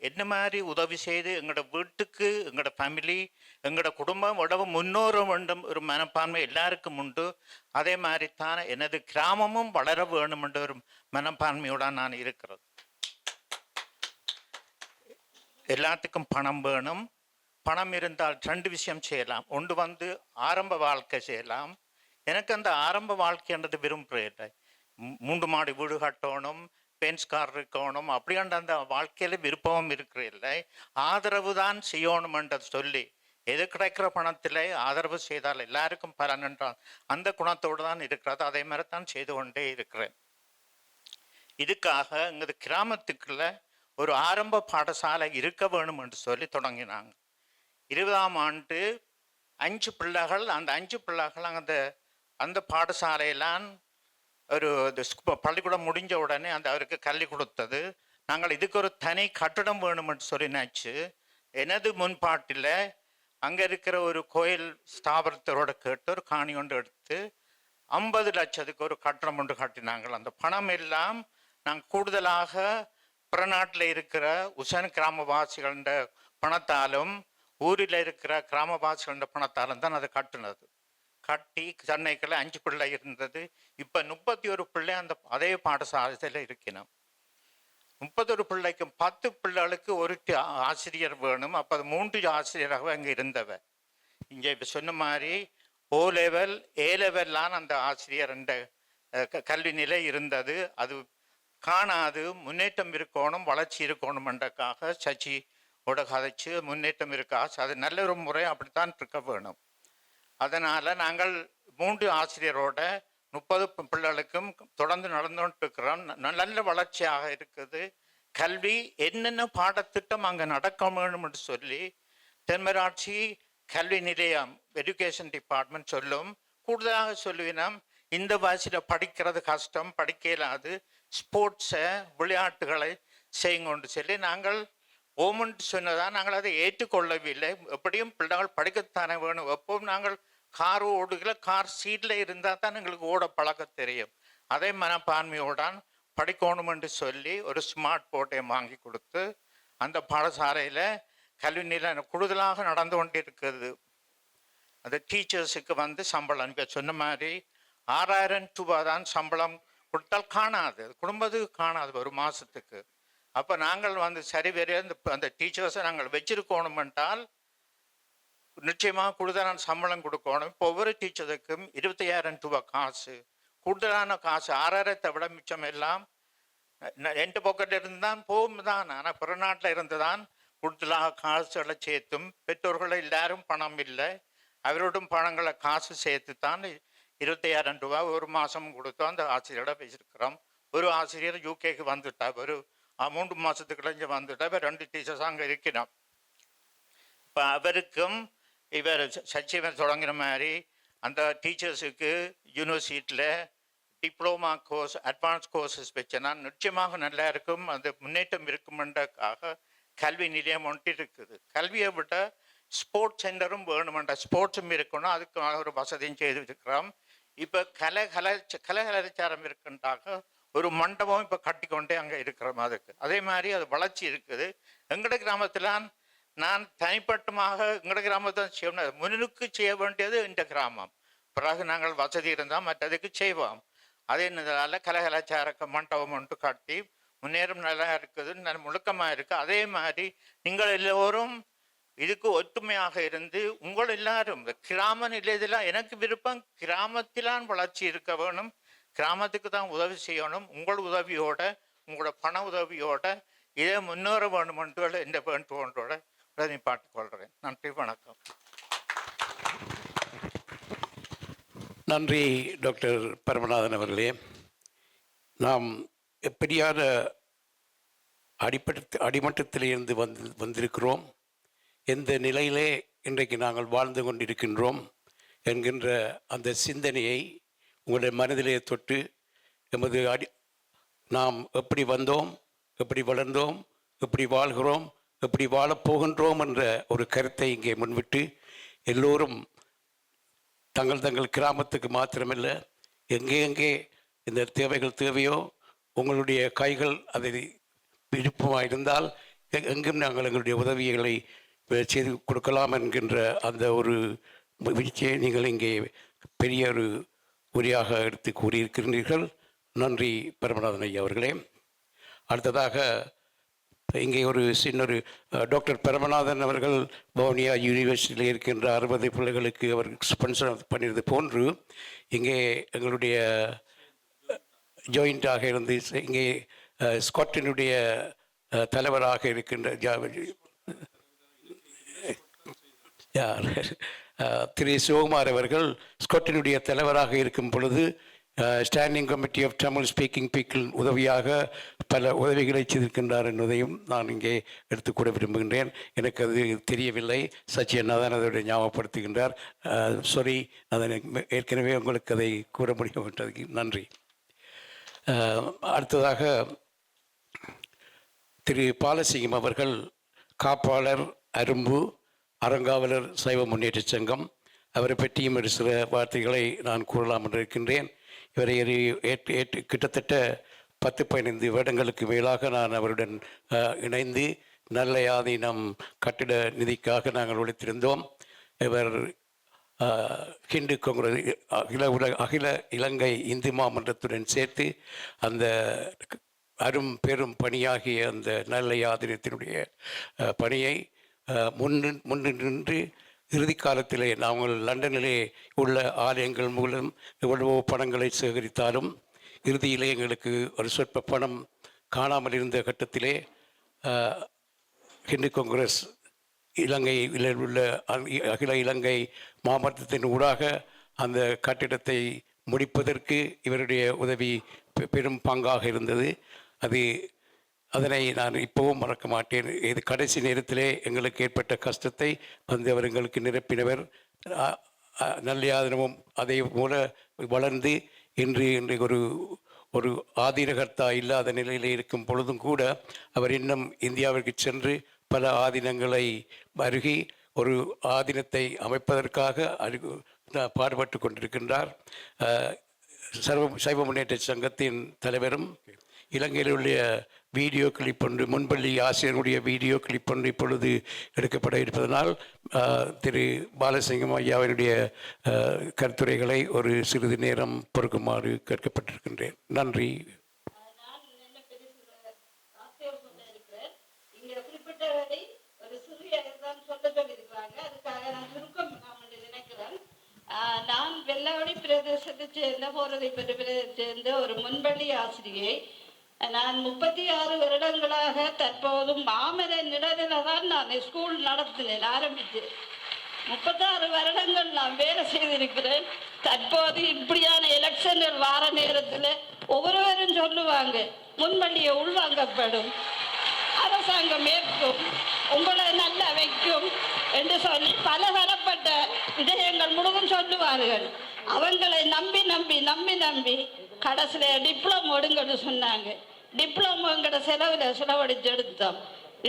என்ன மாதிரி உதவி செய்து எங்களோட வீட்டுக்கு எங்களோட ஃபேமிலி எங்களோட குடும்பம் உடவு முன்னோர வேண்டும் ஒரு மனப்பான்மை எல்லாருக்கும் உண்டு. அதே மாதிரி தான் எனது கிராமமும் வளர வேணும் என்ற ஒரு மனப்பான்மையோட நான் இருக்கிறது. எல்லாத்துக்கும் பணம் வேணும். பணம் இருந்தால் 2 விஷயம் செய்யலாம். ஒன்று ஆரம்ப வாழ்க்கை செய்யலாம். எனக்கு அந்த ஆரம்ப வாழ்க்கைன்றது விரும்புகிறேன். 3 மாடி வீடு கட்டணும், பென்ஸ்கார் இருக்கணும், அப்படின்ற அந்த வாழ்க்கையில விருப்பமும் இருக்கிறதில்லை. ஆதரவு தான் செய்யணும் என்றது சொல்லி எது கிடைக்கிற பணத்தில் ஆதரவு செய்தால் எல்லாருக்கும் பலன் என்றால் அந்த குணத்தோடு தான் இருக்கிறது. அதே மாதிரி தான் செய்து கொண்டே இருக்கிறேன். இதுக்காக எங்களது கிராமத்துக்குள்ள ஒரு ஆரம்ப பாடசாலை இருக்க வேணும் என்று சொல்லி தொடங்கினாங்க. 20ஆம் ஆண்டு 5 பிள்ளைகள், அந்த 5 பிள்ளைகள் அந்த பாடசாலையெல்லாம் ஒரு பள்ளிக்கூடம் முடிஞ்ச உடனே அவருக்கு கல்வி கொடுத்தது. நாங்கள் இதுக்கு ஒரு தனி கட்டடம் வேணும்னு சொல்லி நினச்சி எனது முன்பாட்டில் அங்கே இருக்கிற ஒரு கோயில் ஸ்தாபனத்தோட கேட்டு ஒரு காணி ஒன்று எடுத்து 50 லட்சத்துக்கு ஒரு கட்டடம் ஒன்று கட்டினாங்கள். அந்த பணம் எல்லாம் நாங்கள் கூடுதலாக பிறநாட்டில் இருக்கிற உசன் கிராமவாசிகள பணத்தாலும் ஊரில் இருக்கிற கிராமவாசிகள பணத்தாலும் தான் அதை கட்டினது. கட்டி சென்னைக்குள்ள 5 பிள்ளை இருந்தது. இப்போ 31 பிள்ளை அதே பாடசாலையில் இருக்கணும். 31 பிள்ளைக்கும் 10 பிள்ளைகளுக்கு ஒரு ஆசிரியர் வேணும். அப்போ 3 ஆசிரியராக அங்கே இருந்தவ. இங்கே சொன்ன மாதிரி O லெவல் A லெவல்லாம் அந்த ஆசிரியர் கல்வி நிலை இருந்தது. அது காணாது. முன்னேற்றம் இருக்கணும், வளர்ச்சி இருக்கணும்ன்றக்காக சச்சியோட கதைச்சு முன்னேற்றம் இருக்கா, அது நல்ல ஒரு முறை அப்படித்தான் இருக்க வேணும். அதனால் நாங்கள் 3 ஆசிரியரோட 30 பிள்ளைகளுக்கும் தொடர்ந்து நடந்துகிட்டு இருக்கிறோம். நல்ல வளர்ச்சியாக இருக்குது. கல்வி என்னென்ன பாடத்திட்டம் அங்கே நடக்க வேணும்னு சொல்லி தென்மராட்சி கல்வி நிலையம் எஜுகேஷன் டிபார்ட்மெண்ட் சொல்லும். கூடுதலாக சொல்லுவினம், இந்த வயசில் படிக்கிறது கஷ்டம், படிக்க இயலாது, ஸ்போர்ட்ஸை விளையாட்டுகளை செய்யுங்கொண்டு சொல்லி நாங்கள் ஓமெண்ட் சொன்னதான் நாங்கள் அதை ஏற்றுக்கொள்ளவில்லை. எப்படியும் பிள்ளைகள் படிக்கத்தானே வேணும். எப்பவும் நாங்கள் கார் ஓடுகிற கார் சீட்டில் இருந்தால் தான் எங்களுக்கு ஓட பழக்க தெரியும். அதே மனப்பான்மையோடான் படிக்கணும் என்று சொல்லி ஒரு ஸ்மார்ட் போர்ட்டை வாங்கி கொடுத்து அந்த பாடசாலையில் கல்வி நிலை கூடுதலாக நடந்து கொண்டிருக்கிறது. அந்த டீச்சர்ஸுக்கு வந்து சம்பளம் இப்போ சொன்ன மாதிரி 6000 ரூபாய் தான் சம்பளம் கொடுத்தால் காணாது, குடும்பத்துக்கு காணாது ஒரு மாதத்துக்கு. அப்போ நாங்கள் வந்து சரி வேறு அந்த டீச்சர்ஸை நாங்கள் வச்சிருக்கணும் என்றால் நிச்சயமாக கூடுதலான சம்பளம் கொடுக்கணும். இப்போ ஒவ்வொரு டீச்சருக்கும் 25000 ரூபாய் காசு, கூடுதலான காசு 6000 விட மிச்சம் எல்லாம் எந்த பக்கத்தில் இருந்து தான் போகும் தான். ஆனால் பிறநாட்டில் இருந்து தான் கூடுதலாக காசுகளை சேர்த்தும் பெற்றோர்கள் எல்லாரும் பணம் இல்லை, அவரோடும் பணங்களை காசு சேர்த்து தான் 25000 ரூபாய் ஒரு மாதம் கொடுத்தோம் அந்த ஆசிரியரை வச்சிருக்கிறோம். ஒரு ஆசிரியர் யூகேக்கு வந்துட்டா, ஒரு 3 மாதத்துக்குள்ள இங்கே வந்துட்டா, இப்போ 2 டீச்சர்ஸ் அங்கே இருக்கிறோம். இப்போ அவருக்கும் இவர் சச்சிவன் தொடங்குற மாதிரி அந்த டீச்சர்ஸுக்கு யூனிவர்சிட்டியில் டிப்ளமா கோர்ஸ் அட்வான்ஸ் கோர்சஸ் வச்சேன்னா நிச்சயமாக நல்லா இருக்கும், அந்த முன்னேற்றம் இருக்குமென்றக்காக கல்வி நிலையம் ஒன்று இருக்குது. கல்வியை விட ஸ்போர்ட்ஸ் சென்டரும் வேணுமென்ற ஸ்போர்ட்ஸும் இருக்கணும், அதுக்காக ஒரு வசதியும் செய்து இருக்கிறோம். இப்போ கலாச்சாரம் இருக்குன்றாக ஒரு மண்டபம் இப்போ கட்டிக்கொண்டே அங்கே இருக்கிறோம். அதுக்கு அதே மாதிரி அது வளர்ச்சி இருக்குது. எங்களோட கிராமத்தில் நான் தனிப்பட்டமாக எங்களோட கிராமத்தை செய்யணும், முன்னுக்கு செய்ய வேண்டியது இந்த கிராமம். பிறகு நாங்கள் வசதி இருந்தால் மற்றதுக்கு செய்வோம். அதே நேரத்தில் கலாச்சார மண்டபம் ஒன்று கட்டி முன்னேறும் நல்லா இருக்குது, நல்ல முழுக்கமாக இருக்குது. அதே மாதிரி நீங்கள் எல்லோரும் இதுக்கு ஒற்றுமையாக இருந்து உங்கள் எல்லாரும் கிராம நிலையத்தில் எனக்கு விருப்பம் கிராமத்திலான் வளர்ச்சி இருக்க வேணும், கிராமத்துக்கு தான் உதவி செய்யணும். உங்கள் உதவியோட உங்களோட பண உதவியோட இதே முன்னேற வேணும் என்று இந்த வேண்டுகோளோட நிப்பாட்டிக் கொள்கிறேன். நன்றி, வணக்கம். நன்றி டாக்டர் பரமநாதன் அவர்களே. நாம் எப்படியான அடிமட்டத்திலிருந்து வந்திருக்கிறோம், எந்த நிலையிலே இன்றைக்கு நாங்கள் வாழ்ந்து கொண்டிருக்கின்றோம் என்கின்ற அந்த சிந்தனையை உங்களுடைய மனதிலே தொட்டு எமது நாம் எப்படி வந்தோம், எப்படி வளர்ந்தோம், எப்படி வாழ்கிறோம், எப்படி வாழப்போகின்றோம் என்ற ஒரு கருத்தை இங்கே முன்விட்டு எல்லோரும் தங்கள் கிராமத்துக்கு மாத்திரமல்ல எங்கே இந்த தேவைகள் தேவையோ உங்களுடைய கைகள் அதை விருப்பமாக இருந்தால் எங்கும் நாங்கள் எங்களுடைய உதவிகளை செய்து கொடுக்கலாம் என்கின்ற அந்த ஒரு வீழ்ச்சியை நீங்கள் இங்கே பெரிய ஒரு உரையாக எடுத்து கூறியிருக்கிறீர்கள். நன்றி பரமநாதன் ஐயா அவர்களே. அடுத்ததாக இங்கே ஒரு சின்னொரு டாக்டர் பரமநாதன் அவர்கள் வவுனியா யூனிவர்சிட்டியில் இருக்கின்ற 60 பிள்ளைகளுக்கு அவர் ஸ்பான்சர் பண்ணியது போன்று இங்கே எங்களுடைய ஜாயிண்டாக இருந்து இங்கே ஸ்காட்டினுடைய தலைவராக இருக்கின்ற திரு சிவகுமார் அவர்கள் ஸ்காட்டினுடைய தலைவராக இருக்கும் பொழுது standing committee of Tamil speaking people உதவியாக பல உதவிகளை செய்திருக்கின்றார் என்பதையும் நான் இங்கே எடுத்துக்கூட விரும்புகின்றேன். எனக்கு அது தெரியவில்லை, சச்சியநாதன் அதோட ஞாபகப்படுத்துகின்றார். சாரி, அதை ஏற்கனவே உங்களுக்கு அதை கூற முடியாவிட்டதுக்கு நன்றி. அடுத்ததாக திரு பாலசிங்கம் அவர்கள் காப்பாளர் அரும்பு அறங்காவலர் சைவ முன்னேற்ற சங்கம், அவரை பற்றியும் ஒரு சில வார்த்தைகளை நான் கூறலாம் என்று இருக்கின்றேன். இவரை கிட்டத்தட்ட 10-15 வருடங்களுக்கு மேலாக நான் அவருடன் இணைந்து நல்ல யாதீனம் கட்டிட நிதிக்காக நாங்கள் உழைத்திருந்தோம். இவர் ஹிந்து காங்கிரஸ் அகில இலங்கை இந்து மாமன்றத்துடன் சேர்த்து அந்த பெரும் பணியாகிய அந்த நல்ல யாதீனத்தினுடைய பணியை முன்னின்று இறுதி காலத்திலே நாங்கள் லண்டனிலே உள்ள ஆலயங்கள் மூலம் எவ்வளவோ பணங்களை சேகரித்தாலும் இறுதியிலே எங்களுக்கு ஒரு சொற்ப பணம் காணாமல் இருந்த கட்டத்திலே ஹிந்து காங்கிரஸ் இலங்கையில் உள்ள அகில இலங்கை மாமன்றத்தின் ஊடாக அந்த கட்டிடத்தை முடிப்பதற்கு இவருடைய உதவி பெரும் பங்காக இருந்தது. அது அதனை நான் இப்போவும் மறக்க மாட்டேன். இது கடைசி நேரத்திலே எங்களுக்கு ஏற்பட்ட கஷ்டத்தை வந்து அவர் எங்களுக்கு நிரப்பினவர். நல்லியாதனமும் அதே போல வளர்ந்து இன்று ஒரு ஆதீனகர்த்தா இல்லாத நிலையில் இருக்கும் பொழுதும் கூட அவர் இன்னும் இந்தியாவிற்கு சென்று பல ஆதீனங்களை அருகி ஒரு ஆதீனத்தை அமைப்பதற்காக பாடுபட்டு கொண்டிருக்கின்றார். சைவ முன்னேற்ற சங்கத்தின் தலைவரும் இலங்கையில் உள்ள வீடியோ கிளிப் ஒன்று, முன்பள்ளி ஆசிரியருடைய வீடியோ கிளிப் ஒன்று இப்பொழுது எடுக்கப்பட இருப்பதனால் திரு பாலசிங்கம் ஐயாவினுடைய கருத்துரைகளை ஒரு சிறிது நேரம் பொறுக்குமாறு கேட்கப்பட்டிருக்கின்றேன். நன்றி. நான் வெள்ளவடி பிரதேசத்தை சேர்ந்த போரதை சேர்ந்த ஒரு முன்பள்ளி ஆசிரியை. நான் 36 வருடங்களாக தற்போது மாமர நிழலில் தான் நான் ஸ்கூல் நடத்தினேன் ஆரம்பித்து. 36 வருடங்கள் நான் வேலை செய்திருக்கிறேன். தற்போது இப்படியான எலெக்ஷன்கள் வார நேரத்தில் ஒவ்வொருவரும் சொல்லுவாங்க முன்பள்ளியை உள்வாங்கப்படும், அரசாங்கம் ஏற்கும், உங்களை நல்லா வைக்கும் என்று சொல்லி பலதரப்பட்ட விடயங்கள் முழுவதும் சொல்லுவார்கள். அவங்களை நம்பி நம்பி நம்பி நம்பி கடைசியில் டிப்ளமோ எடுங்கன்னு சொன்னாங்க. டிப்ளமோங்கிற செலவழிச்சு எடுத்தோம்.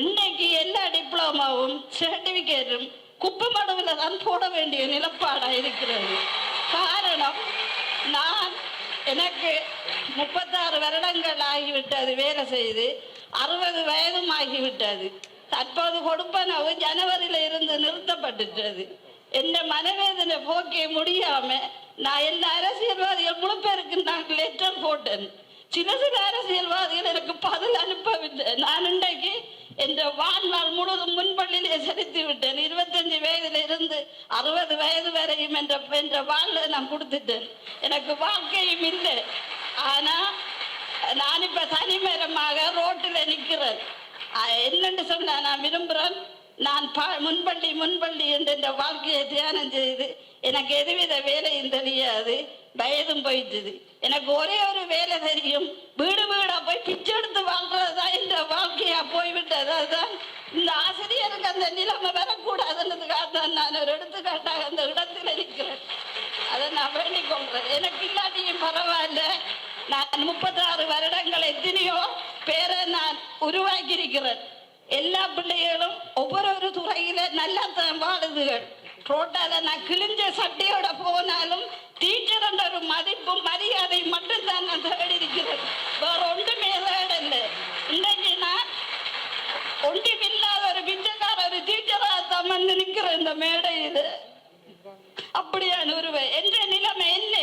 இன்னைக்கு எல்லா டிப்ளமாவும் சர்டிஃபிகேட்டும் குப்பை மடுவில் தான் போட வேண்டிய நிலப்பாடாக இருக்கிறது. காரணம், எனக்கு 36 வருடங்கள் ஆகிவிட்டது வேலை செய்து, 60 வயதும் ஆகிவிட்டது. தற்போது கொடுப்பனவு ஜனவரியில இருந்து நிறுத்தப்பட்டுட்டது. என் மனவேதனை போக்க முடியாம நான் எல்லா அரசியல்வாதிகள் முழு பேருக்கு நான் லெட்டர் போட்டேன். சில அரசியல்வாதிகள் எனக்கு பதில் அனுப்பவில்லை. நான் இன்றைக்கு என் வாழ்நாள் முழுவதும் முன்பள்ளியிலே செலுத்தி விட்டேன். 25 வயதுல இருந்து 60 வயது வரையும் என்ற வாழ்வை நான் கொடுத்துட்டேன். எனக்கு வாழ்க்கையும் இல்லை. ஆனா நான் இப்ப தனிமரமாக ரோட்டில் நிற்கிறேன். என்னென்று சொன்ன நான் விரும்புகிறேன். நான் முன்பள்ளி என்று இந்த வாழ்க்கையை தியானம் செய்து எனக்கு எதுவித வேலையும் தெரியாது, வயதும் போயிட்டுது. எனக்கு ஒரே ஒரு வேலை தெரியும், வீடு வீடா போய் பிச்சை எடுத்து வாழ்றதுதான் இந்த வாழ்க்கையா போய்விட்டது. அதுதான் இந்த ஆசிரியருக்கு அந்த நிலைமை வரக்கூடாதுன்றதுக்காக தான் நான் ஒரு எடுத்துக்காட்டாக அந்த இடத்துல இருக்கிறேன். அதை நான் வேண்டிக் கொள்றேன். எனக்கு இல்லாட்டியும் பரவாயில்ல. நான் 36 வருடங்கள் எத்தனையோ பேரை நான் உருவாக்கி இருக்கிறேன். எல்லா பிள்ளைகளும் ஒவ்வொரு துறையில நல்லா தான் வாழுதுகள். ரோட்டால நான் கிழிஞ்ச சட்டையோட போனாலும் டீச்சர் என்ற ஒரு மதிப்பும் மரியாதை மட்டும்தான் நான் தேடி இருக்கிறேன். வேற ஒன்றுமே தேடல. இன்னைக்கு நான் ஒன்றுமில்லாத ஒரு பிச்சைக்கார ஒரு டீச்சரா தான் வந்து நிற்கிறேன் இந்த மேடையில். அப்படியான உருவை என்ற நிலைமை என்ன?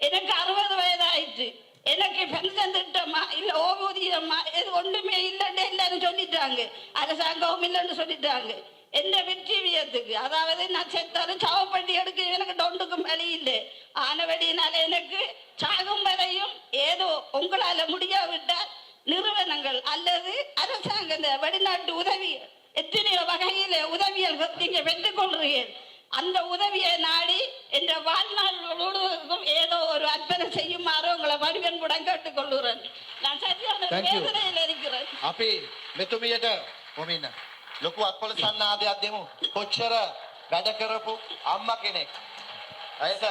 எனக்கு 60 வயது ஆயிடுச்சு. எனக்கு பென்ஷன் திட்டமா இல்ல ஓய்வூதியமா இது ஒன்றுமே இல்லைன்னு எல்லாரும் சொல்லிட்டாங்க. அரசாங்கமும் இல்லைன்னு சொல்லிட்டாங்க. எந்த வெற்றி வியத்துக்கு, அதாவது நான் செத்தாலும் சாவப்பட்டி எடுக்க எனக்கு தொண்டுக்கும் வழி இல்லை. ஆனவடினால எனக்கு சாகும் வரையும் ஏதோ உங்களால முடியாவிட்டால் நிறுவனங்கள் அல்லது அரசாங்க வெளிநாட்டு உதவி எத்தனையோ வகையில உதவிகள் நீங்க பெற்றுக் கொள்றீர்கள். அந்த உதவியை நாடி என்ற வாழ்நாள் முழுவதும் ஏதோ ஒரு அர்ப்பணம் செய்யுமாறு உங்களை வடிவன்புடன் கேட்டுக்கொள்கிறேன். நான் சரியான வேதனையில் இருக்கிறேன். අපි මෙතුමියට කොමින්න ලොකු අත්පොළ සන්නාදයක් දෙමු. කොච්චර වැඩ කරපු අම්මා කෙනෙක්. අයස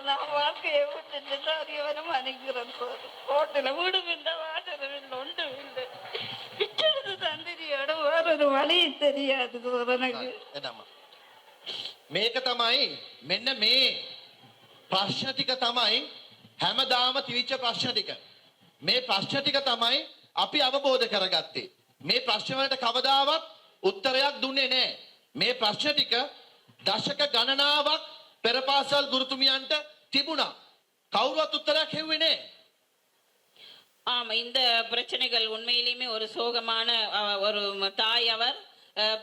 நான் வாழ்க்கையை விட்டுட்டு சரியவனும் அனுக்கிறேன். ஹோட்டல வீடும் இல்லை, வாசலும் இல்லை, ஒன்றும் இல்லை. பிச்செடுத்து தந்திரியோட வேறொரு வழி தெரியாது எனக்கு. මේක තමයි මෙන්න මේ ප්‍රශ්න ටික තමයි හැමදාම තිවිච්ච ප්‍රශ්න ටික. මේ ප්‍රශ්න ටික තමයි අපි අවබෝධ කරගත්තේ. මේ ප්‍රශ්න වලට කවදාවත් උත්තරයක් දුන්නේ නැහැ. මේ ප්‍රශ්න ටික දශක ගණනාවක් පෙරපාසල් ගුරුතුමියන්ට තිබුණා. කවුරුවත් උත්තරයක් හෙව්වේ නැහැ. ஆமா, இந்த பிரச்சனைகள் உண்மையிலுமே ஒரு சோகமான ஒரு தாய். அவர்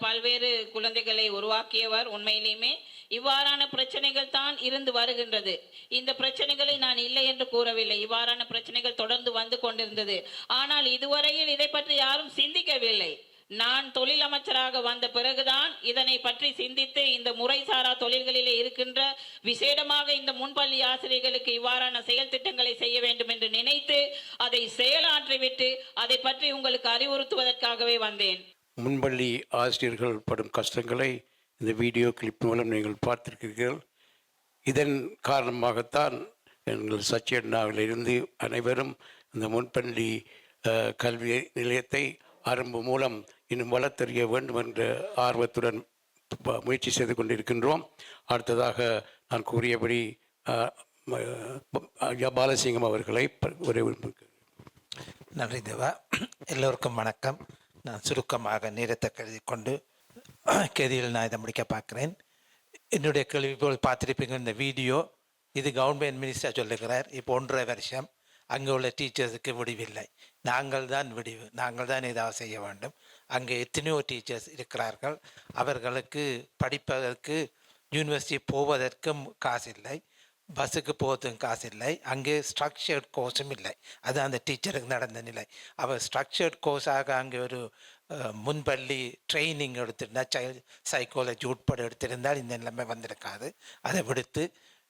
பல்வேறு குழந்தைகளை உருவாக்கியவர். உண்மையிலுமே இவ்வாறான பிரச்சனைகள் தான் இருந்து வருகின்றது. இந்த பிரச்சனைகளை நான் இல்லை என்று கூறவில்லை. இவ்வாறான பிரச்சனைகள் தொடர்ந்து வந்து கொண்டிருந்தது. ஆனால் இதுவரையில் இதை பற்றி யாரும் சிந்திக்கவில்லை. நான் தொழில் அமைச்சராக வந்த பிறகுதான் இதனை பற்றி சிந்தித்து இந்த முறைசாரா தொழில்களிலே இருக்கின்ற விசேடமாக இந்த முன்பள்ளி ஆசிரியர்களுக்கு இவ்வாறான செயல் திட்டங்களை செய்ய வேண்டும் என்று நினைத்து அதை செயலாற்றிவிட்டு அதை பற்றி உங்களுக்கு அறிவுறுத்துவதற்காகவே வந்தேன். முன்பள்ளி ஆசிரியர்கள் படும் கஷ்டங்களை இந்த வீடியோ கிளிப் மூலம் நீங்கள் பார்த்திருக்கிறீர்கள். இதன் காரணமாகத்தான் எங்கள் சச்சியண்ணாவிலிருந்து அனைவரும் இந்த முன்பள்ளி கல்வி நிலையத்தை ஆரம்பம் மூலம் இன்னும் வளர்த்தறிய வேண்டும் என்ற ஆர்வத்துடன் முயற்சி செய்து கொண்டிருக்கின்றோம். அடுத்ததாக நான் கூறியபடி பாலசிங்கம் அவர்களை நன்றி தேவா. எல்லோருக்கும் வணக்கம். நான் சுருக்கமாக நேரத்தை கருதி கொண்டு கேதியில் நான் இதை முடிக்க பார்க்குறேன். என்னுடைய கேள்வி போல் பார்த்துருப்பீங்க இந்த வீடியோ. இது கவர்மெண்ட் மினிஸ்டர் சொல்லுகிறார், இப்போ 1.5 வருஷம் அங்கே உள்ள டீச்சர்ஸுக்கு விடிவில்லை, நாங்கள் தான் விடிவு, நாங்கள் தான் ஏதாவது செய்ய வேண்டும். அங்கே எத்தனையோ டீச்சர்ஸ் இருக்கிறார்கள், அவர்களுக்கு படிப்பதற்கு யூனிவர்சிட்டி போவதற்கும் காசு இல்லை, பஸ்ஸுக்கு போகிறதுக்கும் காசு இல்லை, அங்கே ஸ்ட்ரக்சர்ட் கோர்ஸும் இல்லை. அது அந்த டீச்சருக்கு நடந்த நிலை. அவர் ஸ்ட்ரக்சர்ட் கோர்ஸாக அங்கே ஒரு முன்பள்ளி ட்ரைனிங் எடுத்திருந்தால், சைல்டு சைக்காலஜி உட்பட எடுத்திருந்தால் இந்த நிலைமை வந்திருக்காது. அதை விடுத்து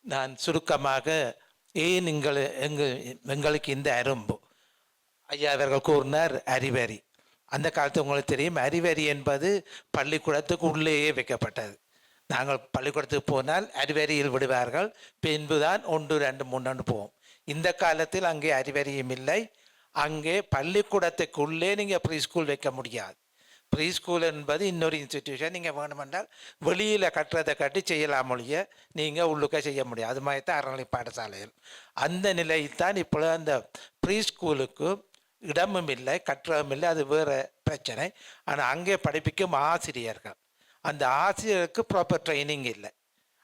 நான் சுருக்கமாக ஏன் எங்களுக்கு இந்த அரும்பு ஐயா அவர்கள் கூறினார் அறிவரி. அந்த காலத்து உங்களுக்கு தெரியும், அறிவரி என்பது பள்ளிக்கூடத்துக்கு உள்ளேயே வைக்கப்பட்டது. நாங்கள் பள்ளிக்கூடத்துக்கு போனால் அறிவரியில் விடுவார்கள், பின்புதான் 1, 2, 3 போவோம். இந்த காலத்தில் அங்கே அறிவரியும் இல்லை. அங்கே பள்ளிக்கூடத்துக்குள்ளே நீங்கள் ப்ரீ ஸ்கூல் வைக்க முடியாது. ப்ரீ ஸ்கூல் என்பது இன்னொரு இன்ஸ்டிடியூஷன். நீங்கள் வேணுமென்றால் வெளியில் கட்டுறதை கட்டி செய்யலாம் ஒழிய நீங்கள் உள்ளுக்க செய்ய முடியாது. அது மாதிரி தான் அறநிலை பாடசாலைகள். அந்த நிலைத்தான் இப்பொழுது அந்த ப்ரீ ஸ்கூலுக்கு இடமும் இல்லை, கட்டுறதும் இல்லை. அது வேறு பிரச்சனை. ஆனால் அங்கே படிப்பிக்கும் ஆசிரியர்கள், அந்த ஆசிரியருக்கு ப்ராப்பர் ட்ரைனிங் இல்லை.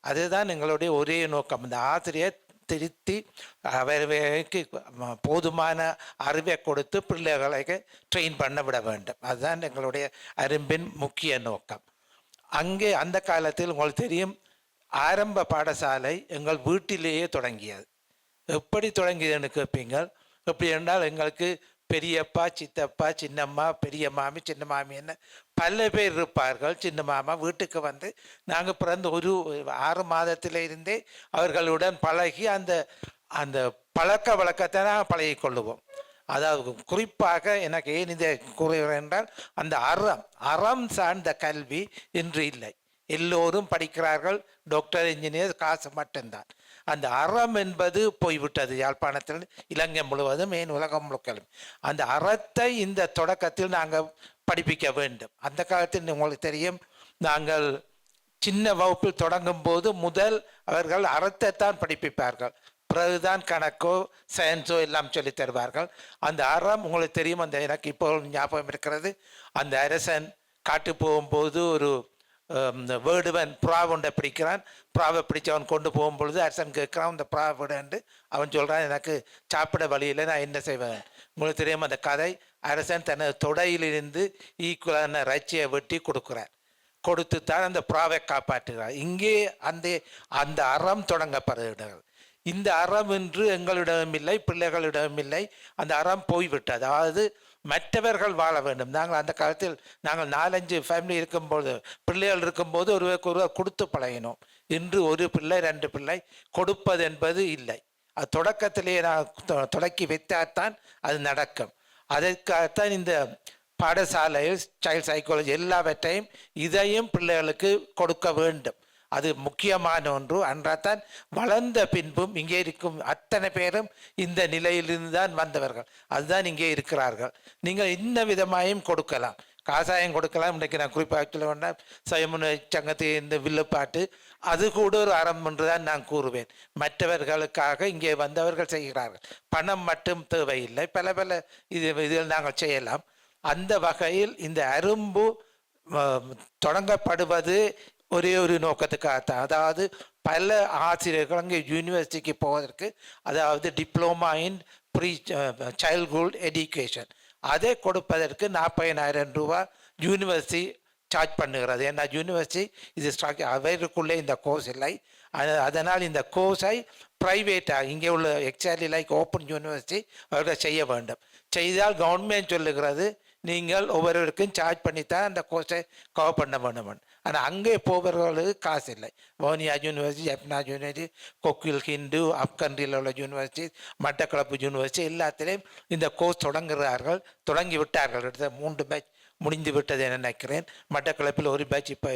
அதுதான் எங்களுடைய ஒரே நோக்கம். அந்த ஆசிரியர் திருத்தி அவர்களுக்கு போதுமான அறிவை கொடுத்து பிள்ளைகளை ட்ரெயின் பண்ண விட வேண்டும். அதுதான் எங்களுடைய அரும்பின் முக்கிய நோக்கம். அங்கே அந்த காலத்தில் உங்களுக்கு தெரியும், ஆரம்ப பாடசாலை எங்கள் வீட்டிலேயே தொடங்கியது. எப்படி தொடங்கியதுன்னு கேட்பீங்கள். எப்படி என்றால் எங்களுக்கு பெரியப்பா, சித்தப்பா, சின்னம்மா, பெரிய மாமி, சின்ன மாமி என்ன பல பேர் இருப்பார்கள். சின்ன மாமா வீட்டுக்கு வந்து நாங்கள் பிறந்த ஒரு 6 மாதத்தில் இருந்தே அவர்களுடன் பழகி அந்த அந்த பழக்க வழக்கத்தை நாங்கள் பழகி கொள்ளுவோம். அதாவது குறிப்பாக எனக்கு ஏன் இதை கூறுகிறேன் என்றால், அந்த அறம் சார்ந்த கல்வி இன்று இல்லை. எல்லோரும் படிக்கிறார்கள், டாக்டர், இன்ஜினியர், காசு மட்டும்தான். அந்த அறம் என்பது போய்விட்டது யாழ்ப்பாணத்தில், இலங்கை முழுவதும், ஏன் உலகம் முழுக்கலும். அந்த அறத்தை இந்த தொடக்கத்தில் நாங்கள் படிப்பிக்க வேண்டும். அந்த காலத்தில் உங்களுக்கு தெரியும், நாங்கள் சின்ன வகுப்பில் தொடங்கும் போது முதல் அவர்கள் அறத்தை தான் படிப்பிப்பார்கள், பிறகுதான் கணக்கோ சயின்ஸோ எல்லாம் சொல்லி தருவார்கள். அந்த அறம் உங்களுக்கு தெரியும். அந்த எனக்கு இப்போ ஞாபகம் இருக்கிறது, அந்த அரசன் காட்டு போகும்போது ஒரு வேடுவன் புறாவுண்டை பிடிக்கிறான். புறாவை பிடிச்சவன் கொண்டு போகும்பொழுது அரசன் கேட்குறான், இந்த புறா விடண்டு. அவன் சொல்கிறான், எனக்கு சாப்பிட வழியில் நான் என்ன செய்வேன். உங்களுக்கு தெரியும் அந்த கதை. அரசன் தனது தொடையிலிருந்து ஈக்குவலான இறைச்சியை வெட்டி கொடுக்குறார். கொடுத்து தான் அந்த புறாவை காப்பாற்றுகிறார். இங்கே அந்த அறம் தொடங்கப்படுகிறது. இந்த அறம் இன்று எங்களிடமும் இல்லை, பிள்ளைகளிடமும் இல்லை. அந்த அறம் போய்விட்டது. அதாவது மற்றவர்கள் வாழ வேண்டும். நாங்கள் அந்த காலத்தில் நாங்கள் 4-5 ஃபேமிலி இருக்கும்போது, பிள்ளைகள் இருக்கும்போது ஒருவருக்கு ஒருவர் கொடுத்து பழகினோம். இன்று ஒரு பிள்ளை 2 பிள்ளை கொடுப்பது என்பது இல்லை. அது தொடக்கத்திலேயே நான் தொடக்கி வைத்தால்தான் அது நடக்கும். அதற்காகத்தான் இந்த பாடசாலையில் சைல்டு சைக்காலஜி எல்லாவற்றையும் இதையும் பிள்ளைகளுக்கு கொடுக்க வேண்டும். அது முக்கியமான ஒன்று. அன்றாத்தான் வளர்ந்த பின்பும் இங்கே இருக்கும் அத்தனை பேரும் இந்த நிலையிலிருந்து தான் வந்தவர்கள். அதுதான் இங்கே இருக்கிறார்கள். நீங்கள் இன்ன விதமாயும் கொடுக்கலாம், காசாயம் கொடுக்கலாம். இன்றைக்கு நான் குறிப்பாக சொல்ல வேண்டாம், சயமுன சங்கத்தை இந்த வில்லுப்பாட்டு அது கூட ஒரு அறம் என்று தான் நான் கூறுவேன். மற்றவர்களுக்காக இங்கே வந்தவர்கள் செய்கிறார்கள். பணம் மட்டும் தேவையில்லை, பல இதில் நாங்கள் செய்யலாம். அந்த வகையில் இந்த அரும்பு தொடங்கப்படுவது ஒரே ஒரு நோக்கத்துக்காகத்தான். அதாவது பல ஆசிரியர்கள் அங்கே யூனிவர்சிட்டிக்கு போவதற்கு, அதாவது diploma in pre childhood education, அதை கொடுப்பதற்கு 40,000 ரூபா யூனிவர்சிட்டி சார்ஜ் பண்ணுகிறது. ஏன்னா யூனிவர்சிட்டி இது அவருக்குள்ளே இந்த கோர்ஸ் இல்லை. அதனால் இந்த கோர்ஸை ப்ரைவேட்டாக இங்கே உள்ள எக்ஸாக்ட்லி லைக் ஓப்பன் யூனிவர்சிட்டி அவர்கள் செய்ய வேண்டும். செய்தால் கவர்மெண்ட் சொல்லுகிறது நீங்கள் ஒவ்வொருவருக்கும் சார்ஜ் பண்ணித்தான் அந்த கோர்ஸை கவர் பண்ண வேணும். ஆனால் அங்கே போகிறவர்களுக்கு காசு இல்லை. வவுனியா யூனிவர்சிட்டி, ஜப்னா யூனிவர்சிட்டி, கொக்கில் ஹிந்து, அப்கண்ட்ரியில் உள்ள யூனிவர்சிட்டி, மட்டக்களப்பு யூனிவர்சிட்டி எல்லாத்திலையும் இந்த கோர்ஸ் தொடங்குகிறார்கள், தொடங்கி விட்டார்கள். கிட்டத்தட்ட 3 பேட்ச் முடிந்து விட்டது என நினைக்கிறேன். மட்டக்களப்பில் ஒரு பேட்ச் இப்போ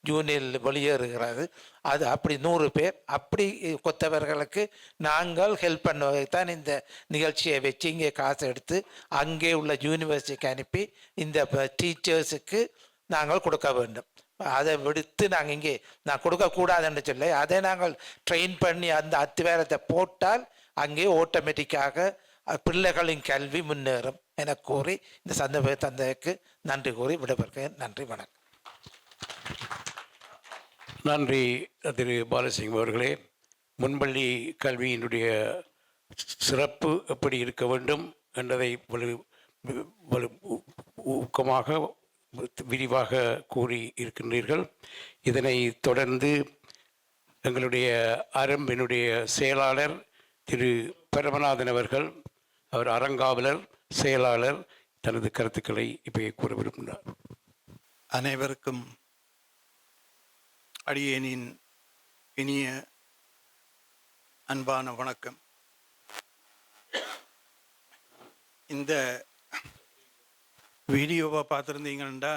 ஜூனில் வெளியேறுகிறது. அது அப்படி 100 பேர் அப்படி கொத்தவர்களுக்கு நாங்கள் ஹெல்ப் பண்ணுவதைத்தான் இந்த நிகழ்ச்சியை வச்சு இங்கே காசு எடுத்து அங்கே உள்ள யூனிவர்சிட்டிக்கு அனுப்பி இந்த டீச்சர்ஸுக்கு நாங்கள் கொடுக்க வேண்டும். அதை விடுத்து நாங்கள் இங்கே நான் கொடுக்கக்கூடாதுன்னு சொல்ல, அதை நாங்கள் ட்ரெயின் பண்ணி அந்த அத்திவாரத்தை போட்டால் அங்கே ஆட்டோமேட்டிக்காக பிள்ளைகளின் கல்வி முன்னேறும் என கூறி இந்த சந்தர்ப்ப தந்தைக்கு நன்றி கூறி விடைபெறுகிறேன். நன்றி, வணக்கம். நன்றி திரு பாலசிங்கம் அவர்களே. முன்பள்ளி கல்வியினுடைய சிறப்பு எப்படி இருக்க வேண்டும் என்பதை ஊக்கமாக விரிவாக கூறி இருக்கின்றீர்கள். இதனை தொடர்ந்து எங்களுடைய அரம்பினுடைய செயலாளர் திரு பரமநாதன் அவர்கள், அவர் அறங்காவலர் செயலாளர், தனது கருத்துக்களை இப்போ கூற விரும்பினார். அனைவருக்கும் அடியேனின் இனிய அன்பான வணக்கம். இந்த வீடியோவை பார்த்துருந்தீங்கன்னா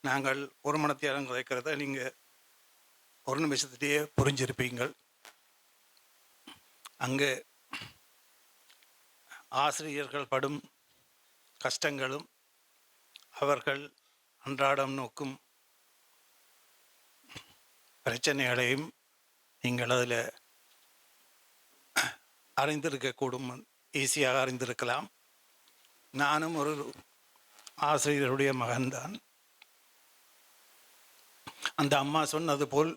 நாங்கள் ஒரு மணத்தியாலம் கதைக்கிறத நீங்கள் ஒரு நிமிஷத்துலேயே புரிஞ்சிருப்பீங்கள். அங்கே ஆசிரியர்கள் படும் கஷ்டங்களும் அவர்கள் அன்றாடம் நோக்கும் பிரச்சனைகளையும் நீங்கள் அதில் அறிந்திருக்கக்கூடும், ஈஸியாக அறிந்திருக்கலாம். நானும் ஒரு ஆசிரியருடைய மகன்தான். அந்த அம்மா சொன்னது போல்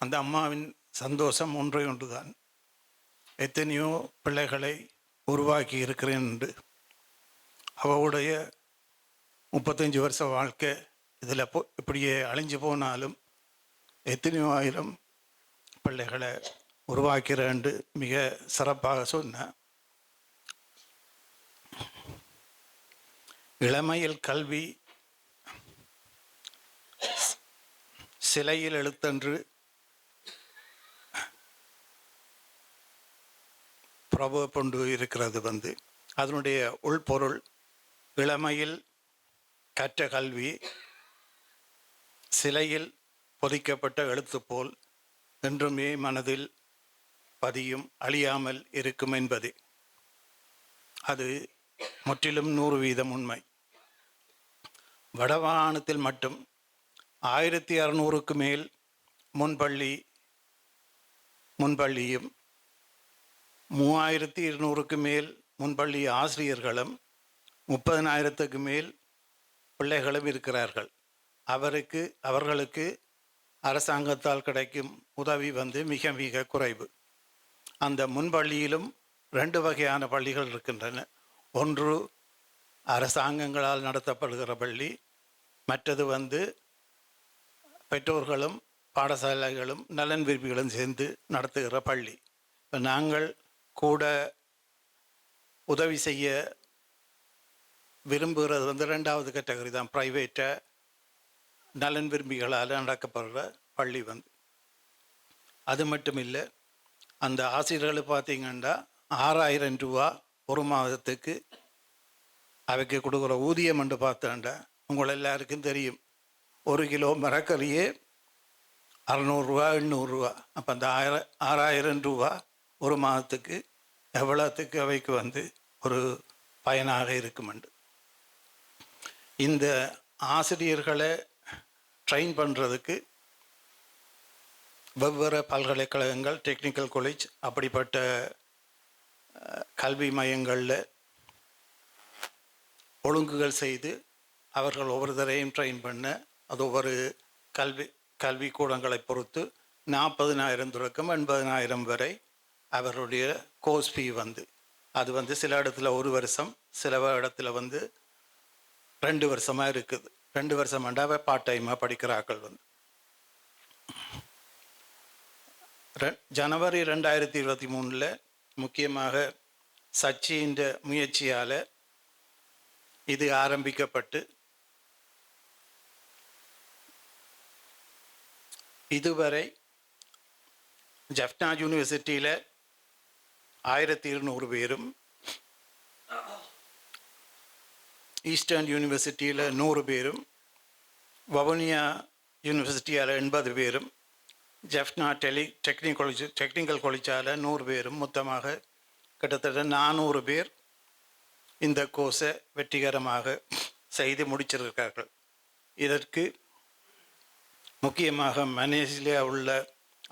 அந்த அம்மாவின் சந்தோஷம் ஒன்றை ஒன்றுதான். எத்தனையோ பிள்ளைகளை உருவாக்கி இருக்கிறேன் என்று. அவளுடைய 35 வருஷ வாழ்க்கை இதில் இப்படியே அழிஞ்சு போனாலும் எத்தனையோ ஆயிரம் பிள்ளைகளை உருவாக்கிறேன் மிக சிறப்பாக சொன்ன. இளமையில் கல்வி சிலையில் எழுத்தன்று பிரபு கொண்டு இருக்கிறது. அதனுடைய உள்பொருள் இளமையில் கற்ற கல்வி சிலையில் பொதிக்கப்பட்ட எழுத்து போல் என்றுமே மனதில் பதியும், அழியாமல் இருக்கும் என்பது. அது முற்றிலும் 100% உண்மை. வடமாகாணத்தில் மட்டும் 1600க்கு மேல் முன்பள்ளியும் 3200க்கு மேல் முன்பள்ளி ஆசிரியர்களும் 30,000க்கு மேல் பிள்ளைகளும் இருக்கிறார்கள். அவர்களுக்கு அரசாங்கத்தால் கிடைக்கும் உதவி மிக மிக குறைவு. அந்த முன்பள்ளியிலும் 2 வகையான பள்ளிகள் இருக்கின்றன. ஒன்று அரசாங்கங்களால் நடத்தப்படுகிற பள்ளி, மற்றது பெற்றோர்களும் பாடசாலைகளும் நலன் விரும்பிகளும் சேர்ந்து நடத்துகிற பள்ளி. இப்போ நாங்கள் கூட உதவி செய்ய விரும்புகிறது 2வது கேட்டகரி தான். ப்ரைவேட்டாக நலன் விரும்பிகளால் நடக்கப்படுற பள்ளி. அது மட்டும் இல்லை, அந்த ஆசிரியர்கள் பார்த்தீங்கன்னா 6,000 ரூபா ஒரு மாதத்துக்கு அவைக்கு கொடுக்குற ஊதியம் என்று பார்த்தேன்டா உங்கள் எல்லாருக்கும் தெரியும். 1 கிலோ மரக்கறியே 600 ரூபா 800 ரூபா. அப்போ அந்த 6,000 ரூபா ஒரு மாதத்துக்கு எவ்வளோத்துக்கு அவைக்கு ஒரு பயனாக இருக்குமெண்டு. இந்த ஆசிரியர்களை ட்ரெயின் பண்ணுறதுக்கு வெவ்வேறு பல்கலைக்கழகங்கள், டெக்னிக்கல் காலேஜ், அப்படிப்பட்ட கல்வி மையங்களில் ஒழுங்குகள் செய்து அவர்கள் ஒவ்வொருத்தரையும் ட்ரெயின் பண்ண, அது ஒவ்வொரு கல்வி கூடங்களை பொறுத்து 40,000 தொடக்கம் 80,000 வரை அவருடைய கோர்ஸ் ஃபீ அது சில இடத்துல 1 வருஷம், சில இடத்துல 2 வருஷமாக இருக்குது. 2 வருஷமாண்டா பார்ட் டைமாக படிக்கிறார்கள். ஜனவரி 2023 முக்கியமாக சச்சியின் முயற்சியால் இது ஆரம்பிக்கப்பட்டு இதுவரை ஜஃப்னா யூனிவர்சிட்டியில் 1200 பேரும், ஈஸ்டர்ன் யூனிவர்சிட்டியில் 100 பேரும், வவுனியா யூனிவர்சிட்டியால் 80 பேரும், ஜஃப்னா டெக்னிக்கல் காலேஜால் 100 பேரும், மொத்தமாக கிட்டத்தட்ட 400 பேர் இந்த கோர்ஸை வெற்றிகரமாக செய்து முடிச்சிருக்கிறார்கள். இதற்கு முக்கியமாக மலேசியா உள்ள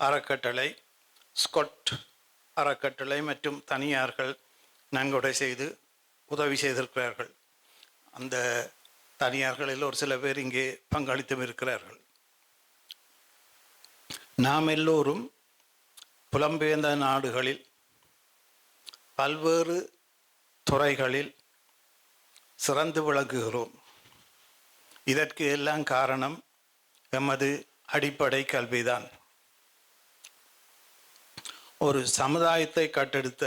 அறக்கட்டளை, ஸ்கொட் அறக்கட்டளை மற்றும் தனியார்கள் நன்கொடை செய்து உதவி செய்திருக்கிறார்கள். அந்த தனியார்களில் ஒரு சில பேர் இங்கே பங்களித்தும் இருக்கிறார்கள். நாம் எல்லோரும் புலம்பெயர்ந்த நாடுகளில் பல்வேறு துறைகளில் சிறந்து விளங்குகிறோம். இதற்கு எல்லாம் காரணம் எமது அடிப்படை கல்விதான். ஒரு சமுதாயத்தை கட்டெடுத்த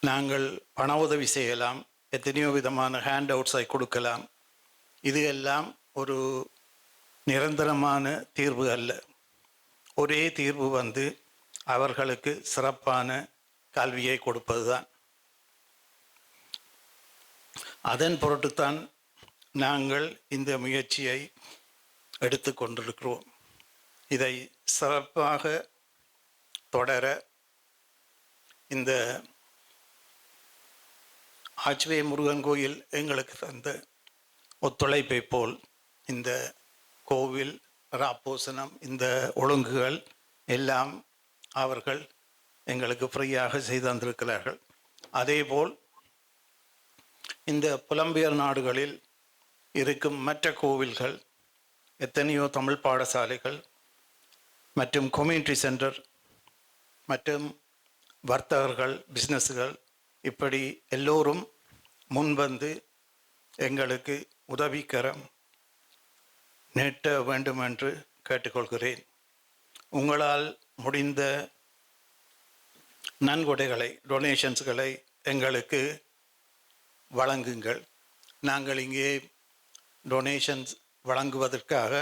நாங்கள் பண உதவி செய்யலாம், எத்தனையோ விதமான ஹேண்ட் அவுட்ஸை கொடுக்கலாம். இது எல்லாம் ஒரு நிரந்தரமான தீர்வு அல்ல. ஒரே தீர்வு அவர்களுக்கு சிறப்பான கல்வியை கொடுப்பது தான். அதன் பொருட்டுத்தான் நாங்கள் இந்த முயற்சியை எடுத்து கொண்டிருக்கிறோம். இதை சிறப்பாக தொடர இந்த ஆச்வே முருகன் கோயில் எங்களுக்கு தந்த ஒத்துழைப்பை போல் இந்த கோவில் ராப்போசனம், இந்த ஒழுங்குகள் எல்லாம் அவர்கள் எங்களுக்கு ஃப்ரீயாக செய்து தந்திருக்கிறார்கள். அதேபோல் இந்த புலம்பெயர் நாடுகளில் இருக்கும் மற்ற கோவில்கள், எத்தனையோ தமிழ் பாடசாலைகள் மற்றும் கம்யூனிட்டி சென்டர் மற்றும் வர்த்தகர்கள், பிஸ்னஸ்கள், இப்படி எல்லோரும் முன்வந்து எங்களுக்கு உதவிக்கரம் நீட்ட வேண்டும் என்று கேட்டுக்கொள்கிறேன். உங்களால் முடிந்த நன்கொடைகளை, டொனேஷன்ஸ்களை எங்களுக்கு வழங்குங்கள். நாங்கள் இங்கே டொனேஷன்ஸ் வழங்குவதற்காக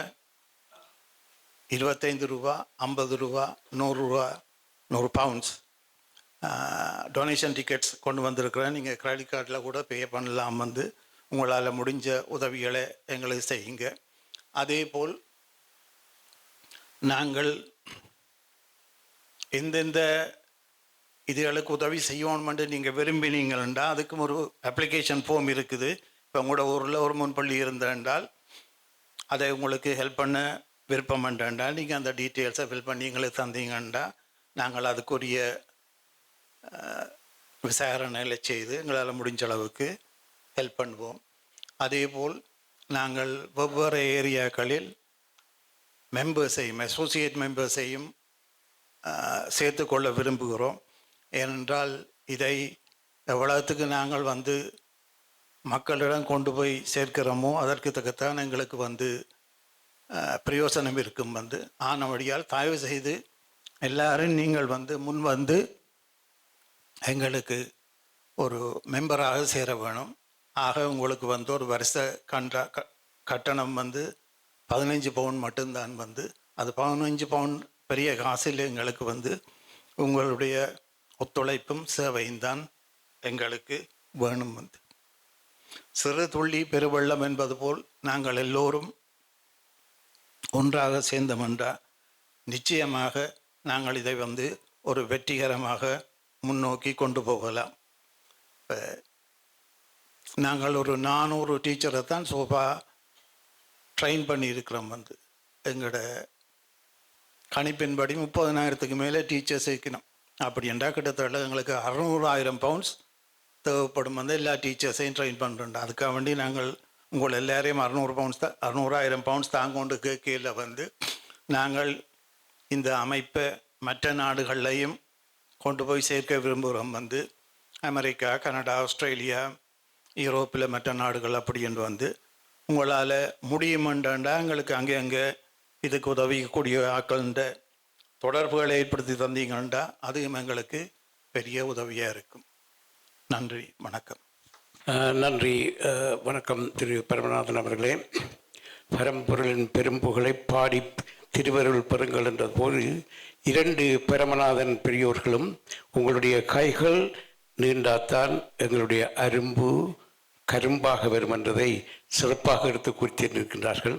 25 ரூபா, 50 ரூபா, 100 ரூபா, 100 பவுண்ட்ஸ் டொனேஷன் டிக்கெட்ஸ் கொண்டு வந்திருக்கிறேன். நீங்கள் கிரெடிட் கார்டில் கூட பே பண்ணலாம். உங்களால் முடிஞ்ச உதவிகளை எங்களுக்கு செய்யுங்க. அதேபோல் நாங்கள் எந்தெந்த இதுகளுக்கு உதவி செய்யணுமென்று நீங்கள் விரும்பினீங்கன்னா அதுக்கும் ஒரு அப்ளிகேஷன் ஃபார்ம் இருக்குது. இப்போ உங்களோட ஊரில் ஒரு முன்பள்ளி இருந்தேன்றால் அதை உங்களுக்கு ஹெல்ப் பண்ண விருப்பம் என்றால் நீங்கள் அந்த டீட்டெயில்ஸை ஃபில் பண்ணி எங்களுக்கு தந்தீங்கன்னா நாங்கள் அதுக்குரிய விசாரணைகளை செய்து எங்களால் முடிஞ்ச அளவுக்கு ஹெல்ப் பண்ணுவோம். அதேபோல் நாங்கள் வெவ்வேறு ஏரியாக்களில் மெம்பர்ஸையும், அசோசியேட் மெம்பர்ஸையும் சேர்த்து கொள்ள விரும்புகிறோம். ஏனென்றால் இதை எவ்வளவுக்கு நாங்கள் மக்களிடம் கொண்டு போய் சேர்க்கிறோமோ அதற்கு தக்கத்தான் எங்களுக்கு பிரயோசனம் இருக்கும். ஆனபடியால் தயவு செய்து எல்லாரும் நீங்கள் முன் எங்களுக்கு ஒரு மெம்பராக சேர வேணும். ஆக உங்களுக்கு ஒரு வருஷ கட்டணம் 15 பவுன் மட்டும்தான். அது 15 பவுன் பெரிய காசில் எங்களுக்கு உங்களுடைய ஒத்துழைப்பும் சேவையும் தான் எங்களுக்கு வேணும். சிறு துள்ளி பெருவெள்ளம் என்பது போல் நாங்கள் எல்லோரும் ஒன்றாக சேர்ந்தமென்றால் நிச்சயமாக நாங்கள் இதை ஒரு வெற்றிகரமாக முன்னோக்கி கொண்டு போகலாம். இப்போ நாங்கள் ஒரு 400 டீச்சரை தான் சோஃபா ட்ரெயின் பண்ணியிருக்கிறோம். எங்களோட கணிப்பின்படி 30,000க்கு மேலே டீச்சர்ஸ் இருக்கணும். அப்படி என்றால் கிட்டத்தட்ட எங்களுக்கு 600,000 பவுண்ட்ஸ் தேவைப்படும். எல்லா டீச்சர்ஸையும் ட்ரெயின் பண்ணுறோம். அதுக்காக வேண்டி நாங்கள் உங்கள் எல்லாரையும் 600,000 பவுண்ட்ஸ் தாங்கொண்டு கேட்கையில் நாங்கள் இந்த அமைப்பை மற்ற நாடுகள்லையும் கொண்டு போய் சேர்க்க விரும்புகிறோம். அமெரிக்கா, கனடா, ஆஸ்திரேலியா, யூரோப்பில் மற்ற நாடுகள் அப்படி என்று உங்களால் முடியுமெண்டாண்டா எங்களுக்கு அங்கே இதுக்கு உதவிக்கூடிய ஆக்கள்ன்ற தொடர்புகளை ஏற்படுத்தி தந்தீங்கன்னா அதுவும் எங்களுக்கு பெரிய உதவியாக இருக்கும். நன்றி, வணக்கம். நன்றி, வணக்கம் திரு பரமநாதன் அவர்களே. பரம்பொருளின் பெரும்புகளை பாடி திருவருள் பெறுங்கள் என்ற போது 2 பரமநாதன் பெரியோர்களும் உங்களுடைய கைகள் நீண்டாத்தான் எங்களுடைய அரும்பு கரும்பாக வரும் என்றதை சிறப்பாக எடுத்து குறித்திருக்கின்றார்கள்.